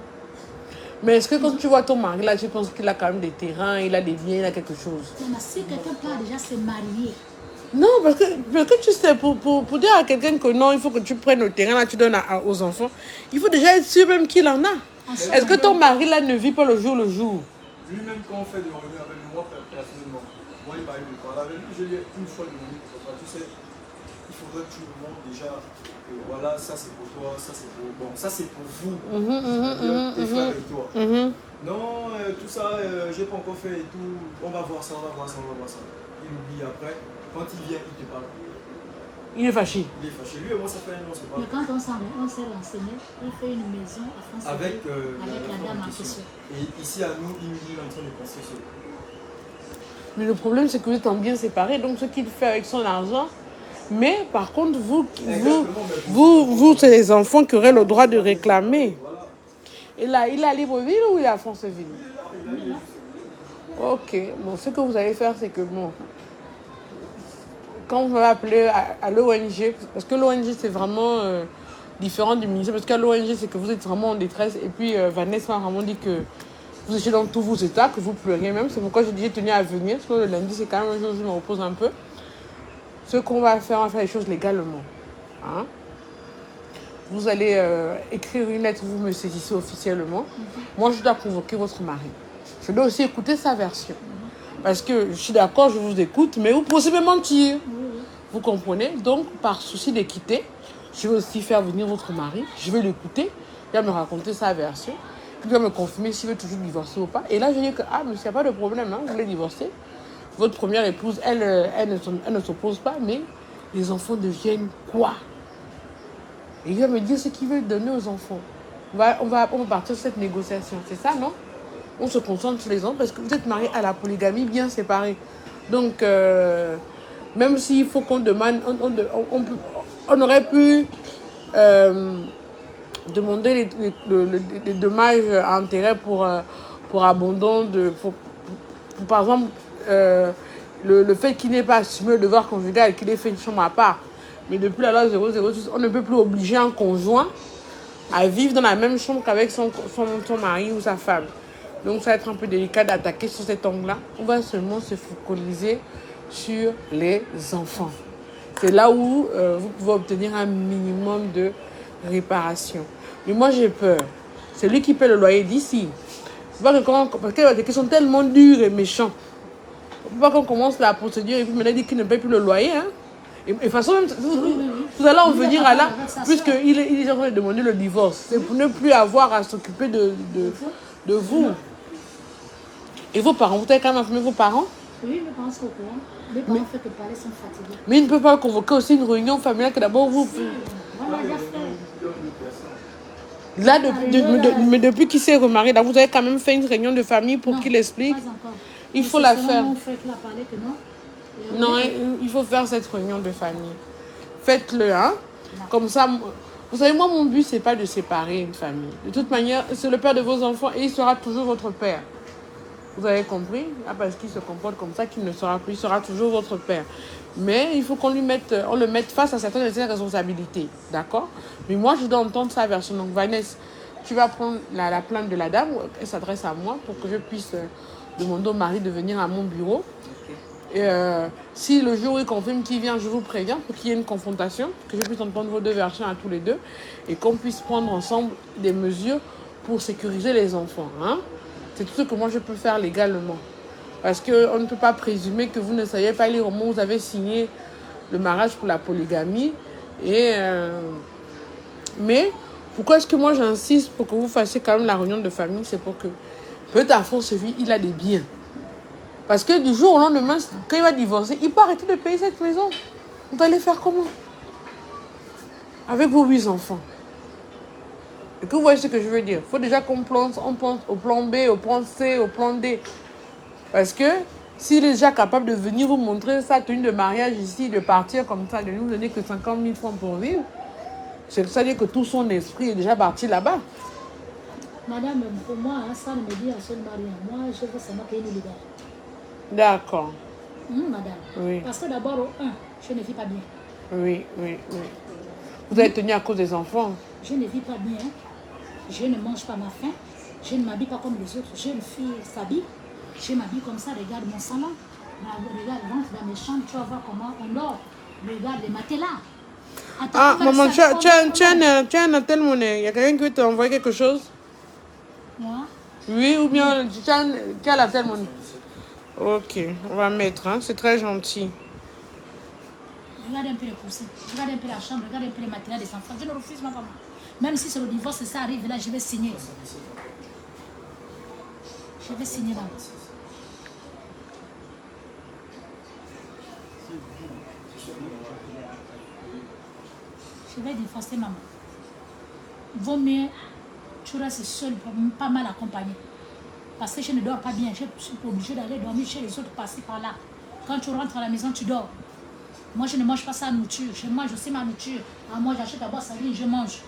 Mais est-ce que quand tu vois ton mari là, tu penses qu'il a quand même des terrains, il a des biens, il a quelque chose? Maman, si quelqu'un part déjà se marier, Non, parce que tu sais, pour dire à quelqu'un que non, il faut que tu prennes le terrain, là, tu donnes aux enfants, il faut déjà être sûr même qu'il en a. Est-ce que ton mari là ne vit pas le jour le jour? Lui-même, quand on fait des revenus avec moi, personnellement, moi, il m'arrive de parler avec lui, je lui ai une fois demandé pourquoi, tu sais, il faudrait que tu me montres déjà que voilà, ça c'est pour toi, ça c'est pour. Bon, ça c'est pour vous, c'est-à-dire tes frères et toi. Non, tout ça, j'ai pas encore fait et tout, on va voir ça, on va voir ça, on va voir ça. Il oublie après, quand il vient, il te parle. Il est fâché. Il est fâché. Lui et moi, ça fait un an, c'est pas. mais quand on s'est renseigné, on fait une maison à France Avec, avec la dame en question. question. Et ici à nous, il nous dit, il est en train de penser sur. Mais le problème, c'est que vous êtes en bien séparés, donc ce qu'il fait avec son argent. Mais par contre, vous c'est les enfants qui auraient le droit de réclamer. Et là, il est à Libreville ou il est à Franceville? Ok. Bon, ce que vous allez faire, c'est que bon, quand vous m'avez appelé à l'ONG, parce que l'ONG, c'est vraiment différent du ministère. Parce qu'à l'ONG, c'est que vous êtes vraiment en détresse. Et puis, Vanessa m'a vraiment dit que vous étiez dans tous vos états, que vous pleuriez même. C'est pourquoi j'ai dit, j'ai tenu à venir. Parce que le lundi, c'est quand même un jour où je me repose un peu. Ce qu'on va faire, on va faire les choses légalement. Hein? Vous allez écrire une lettre, vous me saisissez officiellement. Moi, je dois convoquer votre mari. Je dois aussi écouter sa version. Parce que je suis d'accord, je vous écoute, mais vous pouvez me mentir. Vous comprenez? Donc, par souci d'équité, je vais aussi faire venir votre mari. Je vais l'écouter. Il va me raconter sa version. Il va me confirmer s'il veut toujours divorcer ou pas. Et là, je dis que, ah, mais il n'y a pas de problème, hein, vous voulez divorcer. Votre première épouse, elle ne s'oppose pas, mais les enfants deviennent quoi? Et il va me dire ce qu'il veut donner aux enfants. On va partir sur cette négociation. C'est ça, non? On se concentre sur les enfants parce que vous êtes mariés à la polygamie bien séparée. Donc, même s'il faut qu'on demande, on aurait pu demander les dommages à intérêt pour abandon, par exemple, le fait qu'il n'ait pas assumé le devoir conjugal et qu'il ait fait une chambre à part. Mais depuis la loi 006, on ne peut plus obliger un conjoint à vivre dans la même chambre qu'avec son mari ou sa femme. Donc ça va être un peu délicat d'attaquer sur cet angle-là. On va seulement se focaliser sur les enfants. C'est là où vous pouvez obtenir un minimum de réparation. Mais moi j'ai peur. C'est lui qui paie le loyer d'ici. Parce qu'il y a des questions tellement dures et méchantes. Il ne faut pas qu'on commence la procédure et puis maintenant il dit qu'il ne paye plus le loyer. Hein. Et de toute façon, vous allez en venir à là, puisqu'il est en train de demander le divorce. C'est pour ne plus avoir à s'occuper de vous. Et vos parents, vous avez quand même informé vos parents? Oui, mes parents sont au courant. Mes parents fait que parler sont fatigués. Mais il ne peut pas convoquer aussi une réunion familiale que d'abord vous... Voilà, déjà fait. Là, mais depuis qu'il s'est remarié, là, vous avez quand même fait une réunion de famille pour qu'il explique? Pas encore. Il faut la faire. Mon frère qui a parlé que non. Non, il faut faire cette réunion de famille. Faites-le, hein. Comme ça, vous savez, moi, mon but, c'est pas de séparer une famille. De toute manière, c'est le père de vos enfants et il sera toujours votre père. Vous avez compris? Ah, parce qu'il se comporte comme ça qu'il ne sera plus, il sera toujours votre père. Mais il faut qu'on le mette face à certaines de ses responsabilités. D'accord? Mais moi, je dois entendre sa version. Donc, Vanessa, tu vas prendre la plainte de la dame, elle s'adresse à moi pour que je puisse demander au mari de venir à mon bureau. Et si le jour où il confirme qu'il vient, je vous préviens pour qu'il y ait une confrontation, que je puisse entendre vos deux versions à tous les deux et qu'on puisse prendre ensemble des mesures pour sécuriser les enfants. Hein? C'est tout ce que moi je peux faire légalement. Parce qu'on ne peut pas présumer que vous ne saviez pas lire au moment où vous avez signé le mariage pour la polygamie. Mais pourquoi est-ce que moi j'insiste pour que vous fassiez quand même la réunion de famille? C'est pour que peut-être à force de vie, il a des biens. Parce que du jour au lendemain, quand il va divorcer, il peut arrêter de payer cette maison. Vous allez faire comment? Avec vos 8 enfants. Et que vous voyez ce que je veux dire. Il faut déjà qu'on pense au plan B, au plan C, au plan D. Parce que s'il est déjà capable de venir vous montrer sa tenue de mariage ici, de partir comme ça, de ne nous donner que 50 000 francs pour vivre, c'est-à-dire que tout son esprit est déjà parti là-bas. Madame, pour moi, ça ne me dit absolument rien. Moi, je veux seulement qu'il nous libère. D'accord. Madame. Oui. Parce que d'abord, au 1, je ne vis pas bien. Oui. Vous avez tenu à cause des enfants. Je ne vis pas bien. Je ne mange pas ma faim. Je ne m'habille pas comme les autres jeunes filles s'habillent. Je m'habille comme ça. Regarde mon salon. Regarde, rentre dans mes chambres. Tu vas voir comment on dort. Regarde les matelas. Attends, maman, tu as un appel monnaie. Il y a quelqu'un qui veut t'envoyer quelque chose? Moi? Oui, ou bien tu as l'appel monnaie. Ok, on va mettre, hein. C'est très gentil. Regardez un peu les coussins, regardez un peu la chambre, regardez un peu les matelas des enfants. Je ne refuse ma maman. Même si c'est le divorce, ça arrive là, je vais signer. Je vais signer là. Je vais divorcer maman. Vaut mieux, tu restes seule, pas mal accompagnée. Parce que je ne dors pas bien, je suis obligée d'aller dormir chez les autres, passer par là. Quand tu rentres à la maison, tu dors. Moi, je ne mange pas sa nourriture. Je mange aussi ma nourriture. À moi, j'achète d'abord sa vie, je mange.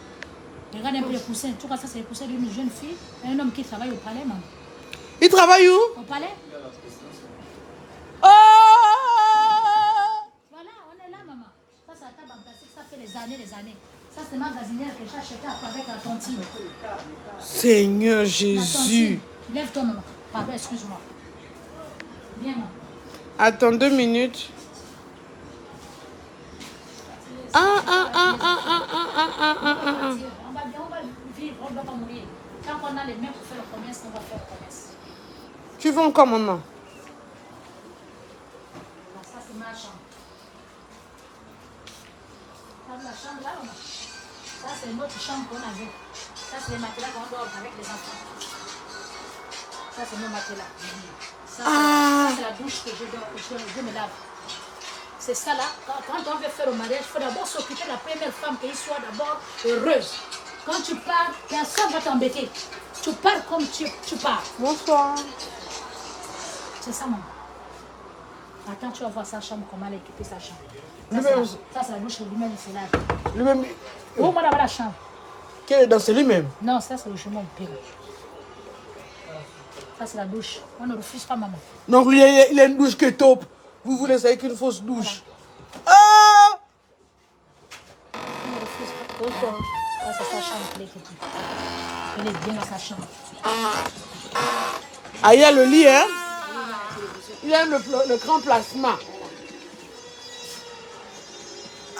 Regarde un peu les coussins. Tu vois, ça, c'est les coussins d'une jeune fille. Un homme qui travaille au palais, maman. Il travaille où? Au palais. Oh! Voilà, on est là, maman. Ça, c'est la table en plastique, ça fait les années. Ça, c'est ma gazinière que j'ai achetée avec la tontine. Seigneur Jésus. Lève toi, maman. Pardon, excuse-moi. Viens, maman. Attends 2 minutes. On va vivre, on ne va pas mourir. Tant qu'on a les mains pour faire le commerce, on va faire le commerce. Tu vends quoi, maman? Ça, c'est ma chambre. Ça, c'est la chambre là, maman. Ça, c'est notre chambre qu'on avait. Ça, c'est les matelas qu'on dort avec les enfants. Ça, c'est nos matelas. Ça, c'est la douche que je me lave. C'est ça là, quand on veut faire au mariage, il faut d'abord s'occuper de la première femme, qu'elle soit d'abord heureuse. Quand tu pars, personne ne va t'embêter. Tu pars comme tu pars. Bonsoir. C'est ça, maman. Attends, tu vas voir sa chambre, comment elle a équipé sa chambre. Ça, c'est la douche lui-même, c'est là. Lui-même. Où moi là-bas la chambre? Quel est dans c'est lui-même? Non, ça, c'est le chemin au pire. Ça, c'est la douche. On ne refuse pas, maman. Donc, il a une douche qui est top. Vous voulez ça avec une fausse douche. Voilà. Ah! On ne refuse pas. Bonsoir. Ça, c'est sa chambre qui est équipée. Elle est bien dans sa chambre. Ah, il y a le lit, hein? Il y a le grand placement.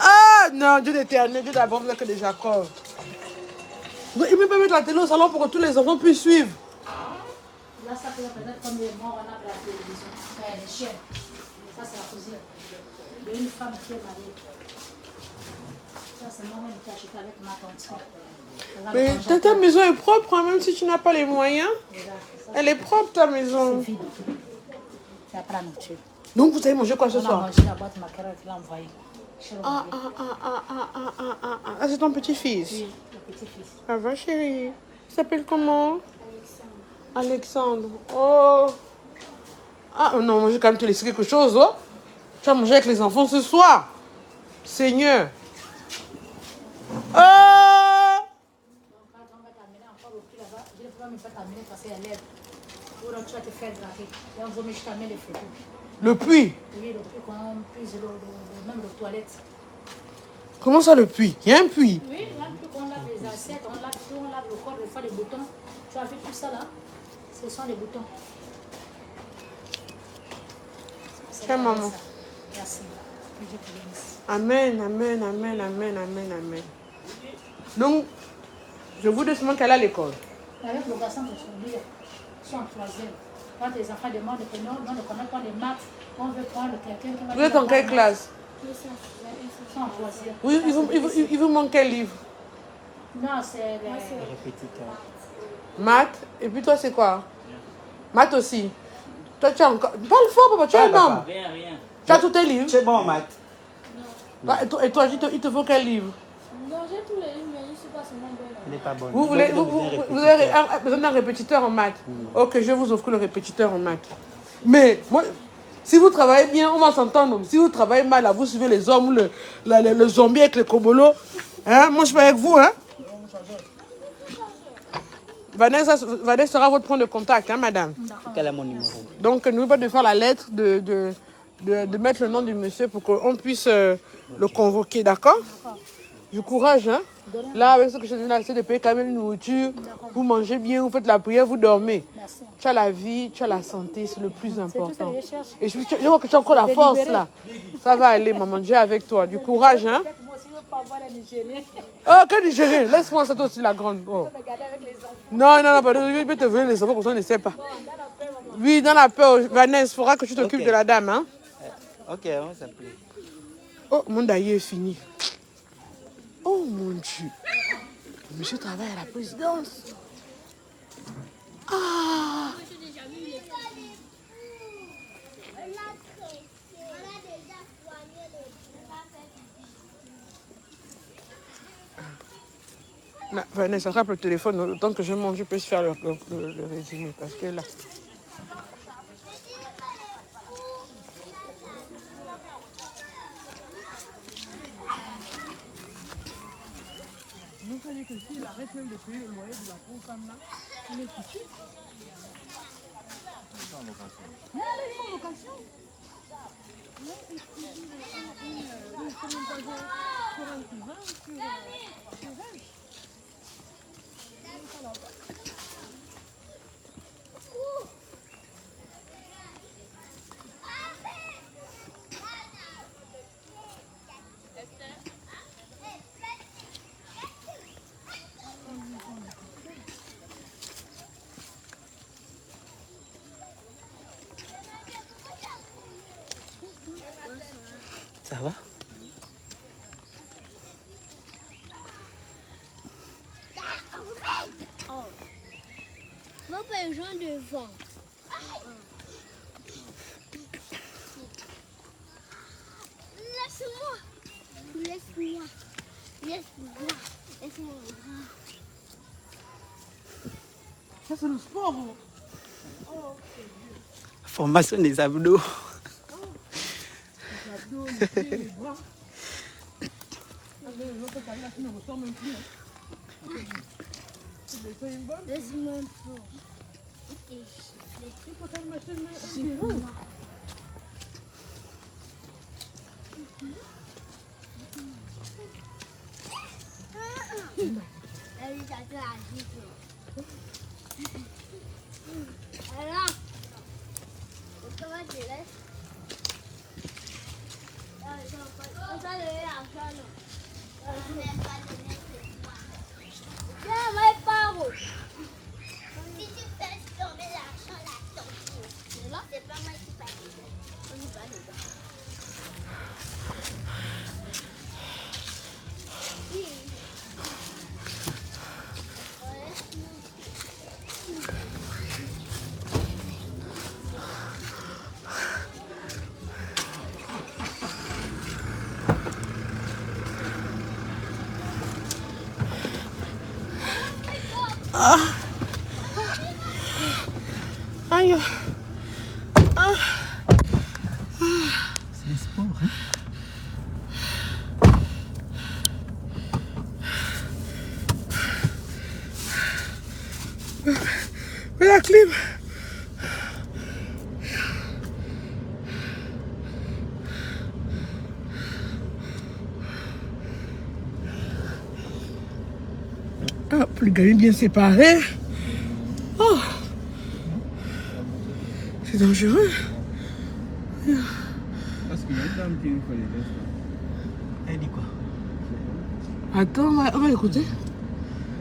Ah, non, Dieu d'éternel, Dieu d'abord, vous êtes que des Jacob. Il ne peut pas mettre la télé au salon pour que tous les enfants puissent suivre. Là, ça peut être comme les morts, on a la télévision. Les chiens. Ça, c'est la cousine. Il y a une femme qui est mariée. Ça, c'est moi-même qui ai acheté avec ma tante. Mais ta maison est propre, hein, même si tu n'as pas les moyens. Elle est propre, ta maison. C'est vide. C'est après la nourriture. Donc, vous avez mangé quoi ce soir? On a mangé la boîte macaron qu'il a envoyée. Ah, c'est ton petit-fils? Oui, le petit-fils. Ça va, chérie? Il s'appelle comment? Alexandre. Oh. Ah, non, moi, je vais quand même te laisser quelque chose, oh. Tu vas manger avec les enfants ce soir. Seigneur. Oh. Donc, quand on va t'amener encore au prix là-bas, je ne peux pas me faire t'amener parce qu'elle lève. Ou donc, tu vas te faire gratter. Et on va me t'amener les photos. Le puits? Oui, le puits qu'on puise, même les toilettes. Comment ça, le puits? Il y a un puits? Oui, il y a un puits qu'on lave les assiettes, on lave tout, on lave le corps, des fois les boutons. Tu as vu tout ça là? Ce sont les boutons. Tiens, maman. Merci. Que Dieu te bénisse. Amen, amen, amen, amen, amen, amen. Donc, je vous demande qu'elle est à l'école. Avec le garçon de son livre, ils sont en troisième. Quand les enfants demandent que non, on ne connaît pas les maths, on veut prendre quelqu'un qui va... Vous êtes en quelle classe? Ils sont en troisième. Oui, il vous manque quel livre? Non, c'est les... Maths. Et puis toi, c'est quoi? Maths aussi. Toi, tu as encore... Parle fort, papa, tu es un homme. Rien. Tu as tous tes livres? C'est bon en maths. Et toi, il te faut quel livre? Non, j'ai tous les livres, mais je ne sais pas seulement bien. Elle n'est pas bonne. Vous avez besoin d'un répétiteur en maths. Ok, je vais vous offrir le répétiteur en maths. Mais, moi, si vous travaillez bien, on va s'entendre. Si vous travaillez mal, là, vous suivez les hommes, le zombie avec les kobolos. Hein? Moi, je suis pas avec vous. Hein? Vanessa sera votre point de contact, hein, madame. Quel est mon numéro? Donc, n'oubliez pas de faire la lettre, de mettre le nom du monsieur pour qu'on puisse le convoquer, d'accord? Du courage, hein? Là, avec ce que je te donne, c'est de payer quand même une nourriture. Vous mangez bien, vous faites la prière, vous dormez. Merci. Tu as la vie, tu as la santé, c'est le plus important. que je cherche. Et je vois que tu as encore la force, là. Ça va aller, maman, Dieu est avec toi. Du courage, hein? Moi aussi, je ne veux pas voir les Nigériens. Oh, quel Nigérien? Laisse-moi ça, toi aussi, la grande. Oh. Regarder avec les enfants. Non, pardon, je vais te venir les enfants comme ça, on ne sait pas. Oui, dans la peur, Vanessa, il faudra que tu t'occupes de la dame, hein? Ok, on s'appelle. Oh, mon daïe est fini. Oh mon Dieu. Le monsieur travaille à la présidence. Ah. Vanessa, attrape le téléphone. Autant que je mange, je peux faire le résumé. Parce que là... Vous savez que s'il arrête même de payer le loyer de la pauvre femme là, il est foutu. C'est en location. Mais elle est en location. Non, il dit une semaine par jour. Ça va? Moi, pas les gens devant. Laisse-moi. Laisse-moi. Laisse-moi. Laisse-moi. Ça, c'est le sport. Formation des abdos. Laisse-moi un peu. Alors, comment tu laisses? On t'a donné l'argent, non? On n'a pas donné, c'est moi. Tiens, moi, paro. Si tu fais tomber l'argent là, c'est là, c'est pas moi qui paye. On n'y va dedans. Oui. Aïe. C'est le sport, hein? Mets la clim. Ah, polygamy bien séparé. Oh. C'est dangereux. Parce qu'il y a une dame qui fait les gestes. Elle dit quoi? Attends, on va écouter.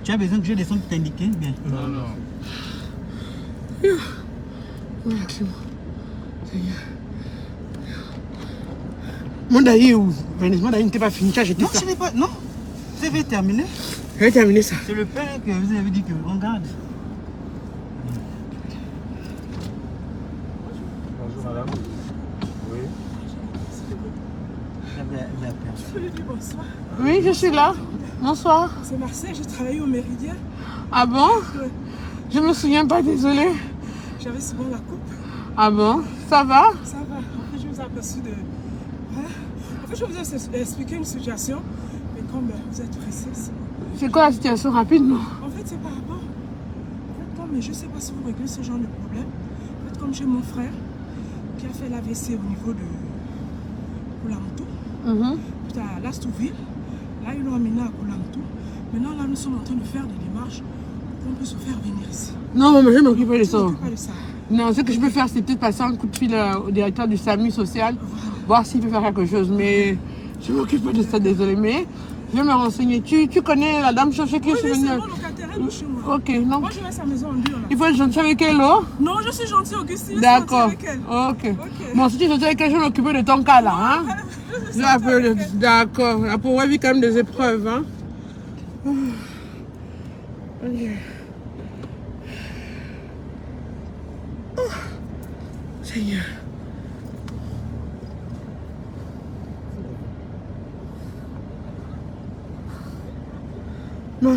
Tu as besoin que je descende pour t'indiquer? Bien. Non, non. Mon d'ailleurs, où Mon d'ailleurs n'était pas fini. Tu as jeté Non, ça. je n'ai pas. Non. Vous avez terminé. Je vais terminer ça. C'est le pain que vous avez dit qu'on garde. Bonjour madame. Oui. Bonsoir. Oui, je suis là. Bonsoir. C'est Marseille, j'ai travaillé au Méridien. Ah bon? Je me souviens pas, désolée. J'avais souvent la coupe. Ah bon? Ça va? Ça va. En fait, je vous ai aperçu de. Hein? En fait, je vous ai expliqué une situation. Mais comme vous êtes pressé, C'est quoi la situation rapidement? en fait, c'est par rapport. En fait, comme je ne sais pas si vous réglez ce genre de problème. En fait, comme j'ai mon frère qui a fait l'AVC au niveau de Koulamtou, à Lastouville. Là, ils l'ont amené à Koulamtou. Maintenant, là, nous sommes en train de faire des démarches pour qu'on puisse se faire venir ici. Non, mais je ne m'occupe pas de ça. Ne pas de ça. Non, ce que je peux faire, c'est peut-être passer un coup de fil au directeur du SAMU social, voir s'il peut faire quelque chose. Mais je ne m'occupe pas de ça, désolé. Mais je vais me renseigner. Tu connais la dame chercher qui Oui, est c'est venue? mon locataire, elle est chez moi. Ok, non. Moi, je vais à sa maison en dur, là. Il faut être gentil avec elle, oh? Non, je suis gentille, Augustine. Je suis D'accord. gentille avec elle. Ok. Bon, si tu es gentil avec elle, je vais m'occuper de ton cas là, hein? D'accord. Là, pour vivre quand même des épreuves, hein? Ok. Oh, Seigneur. Bon.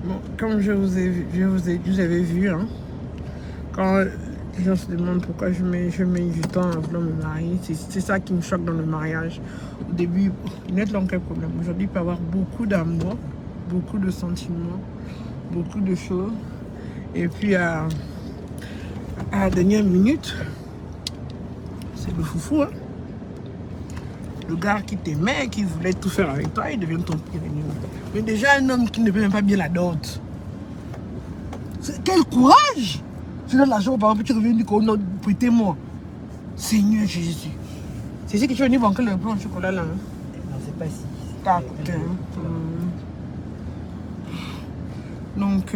Bon, comme je vous avais vu, hein, quand les gens se demandent pourquoi je mets du temps à vouloir me marier, c'est ça qui me choque dans le mariage. Au début, il n'y a aucun problème. Aujourd'hui, il peut y avoir beaucoup d'amour, beaucoup de sentiments, beaucoup de choses. Et puis, à la dernière minute, C'est le foufou, hein. Le gars qui t'aimait, qui voulait tout faire avec toi, il devient ton pire ennemi. Mais déjà, un homme qui ne paie même pas bien la dot. Quel courage! Tu donnes l'argent aux parents, puis tu reviens du coup, non, prêtez-moi. Seigneur Jésus. C'est ici que tu es venu banquer le pain au chocolat là. Hein? Non, c'est pas si. T'as coûté. Donc,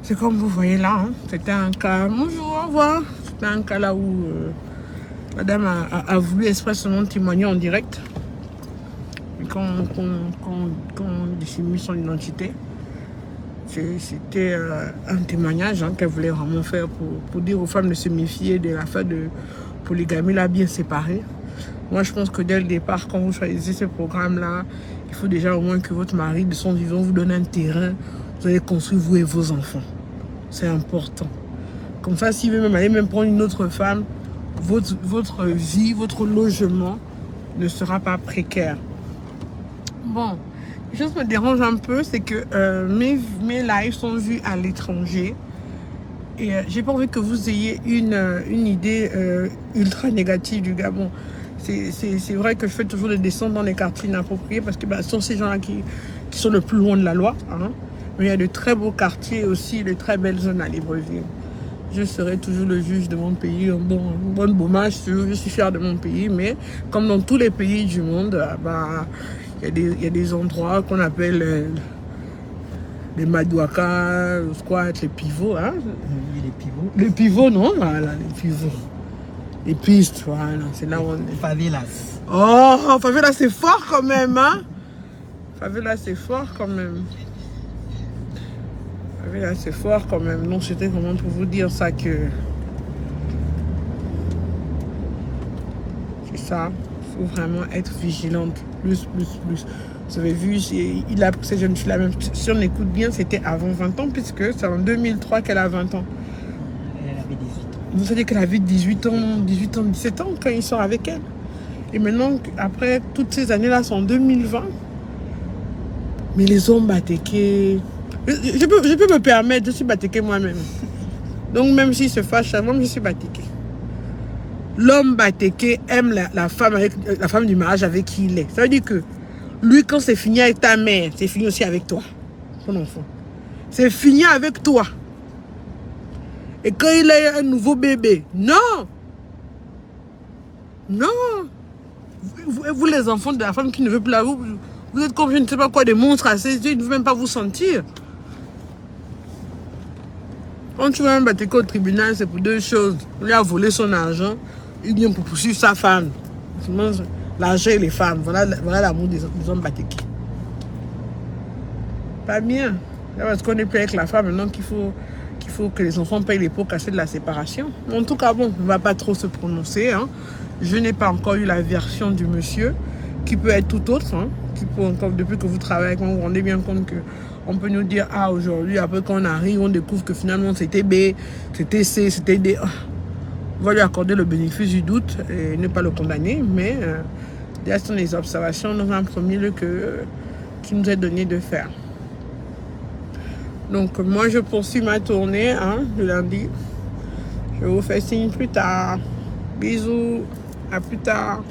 c'est comme vous voyez là. Hein? C'était un cas. Bonjour, au revoir. C'était un cas là où madame a voulu expressément témoigner en direct. Et qu'on dissimule son identité. C'était un témoignage hein, qu'elle voulait vraiment faire pour dire aux femmes de se méfier de l'affaire de polygamie là bien séparée. Moi je pense que dès le départ, quand vous choisissez ce programme-là, il faut déjà au moins que votre mari de son vivant vous donne un terrain, vous allez construire vous et vos enfants. C'est important. Comme ça, s'il veut même aller même prendre une autre femme, votre vie, votre logement ne sera pas précaire. Bon. Une chose me dérange un peu, c'est que mes lives sont vus à l'étranger et j'ai pas envie que vous ayez une idée ultra négative du Gabon. C'est vrai que je fais toujours des descentes dans les quartiers inappropriés parce que ce sont ces gens-là qui sont le plus loin de la loi. Hein. Mais il y a de très beaux quartiers aussi, de très belles zones à Libreville. Je serai toujours le juge de mon pays. Bon dommage, je suis fière de mon pays, mais comme dans tous les pays du monde, il y a des endroits qu'on appelle les madouakas, le squat, les pivots. Hein? Oui, les pivots. Les pivots, non? Voilà, les pivots. Les pistes, voilà, c'est là où on est. Favelas. Oh, favela, c'est fort quand même, hein? Favela, c'est fort quand même. Favela, c'est fort quand même. Donc, c'était vraiment pour vous dire ça que... C'est ça. Il faut vraiment être vigilante. Plus. Vous avez vu, il a pris cette jeune fille-là, même si on écoute bien, c'était avant 20 ans, puisque c'est en 2003 qu'elle a 20 ans. Elle avait 18 ans. Vous savez qu'elle avait 17 ans quand il sort avec elle. Et maintenant, après toutes ces années-là, c'est en 2020. Mais les hommes batéqués... Je peux me permettre, je suis batéquée moi-même. Donc même s'il se fâche, moi je suis batéquée. L'homme batéqué aime la femme du mariage avec qui il est. Ça veut dire que lui, quand c'est fini avec ta mère, c'est fini aussi avec toi, ton enfant. C'est fini avec toi. Et quand il a un nouveau bébé, non. Vous les enfants de la femme qui ne veut plus la vous êtes comme je ne sais pas quoi, des monstres à ses yeux, il ne veut même pas vous sentir. Quand tu vas un batéqué au tribunal, c'est pour deux choses. On lui a volé son argent, il vient pour poursuivre sa femme. L'argent et les femmes, voilà l'amour des hommes batéqués. Pas bien. Là, parce qu'on n'est plus avec la femme, maintenant qu'il faut que les enfants payent les pots cassés de la séparation. En tout cas, bon, on ne va pas trop se prononcer. Hein. Je n'ai pas encore eu la version du monsieur, qui peut être tout autre. Hein, qui peut encore, depuis que vous travaillez avec moi, vous vous rendez bien compte qu'on peut nous dire, ah, aujourd'hui, après qu'on arrive, on découvre que finalement, c'était B, c'était C, c'était D. On va lui accorder le bénéfice du doute et ne pas le condamner, mais il y a des observations dans un premier lieu qui nous est donné de faire. Donc, moi, je poursuis ma tournée le lundi. Je vous fais signe plus tard. Bisous, à plus tard.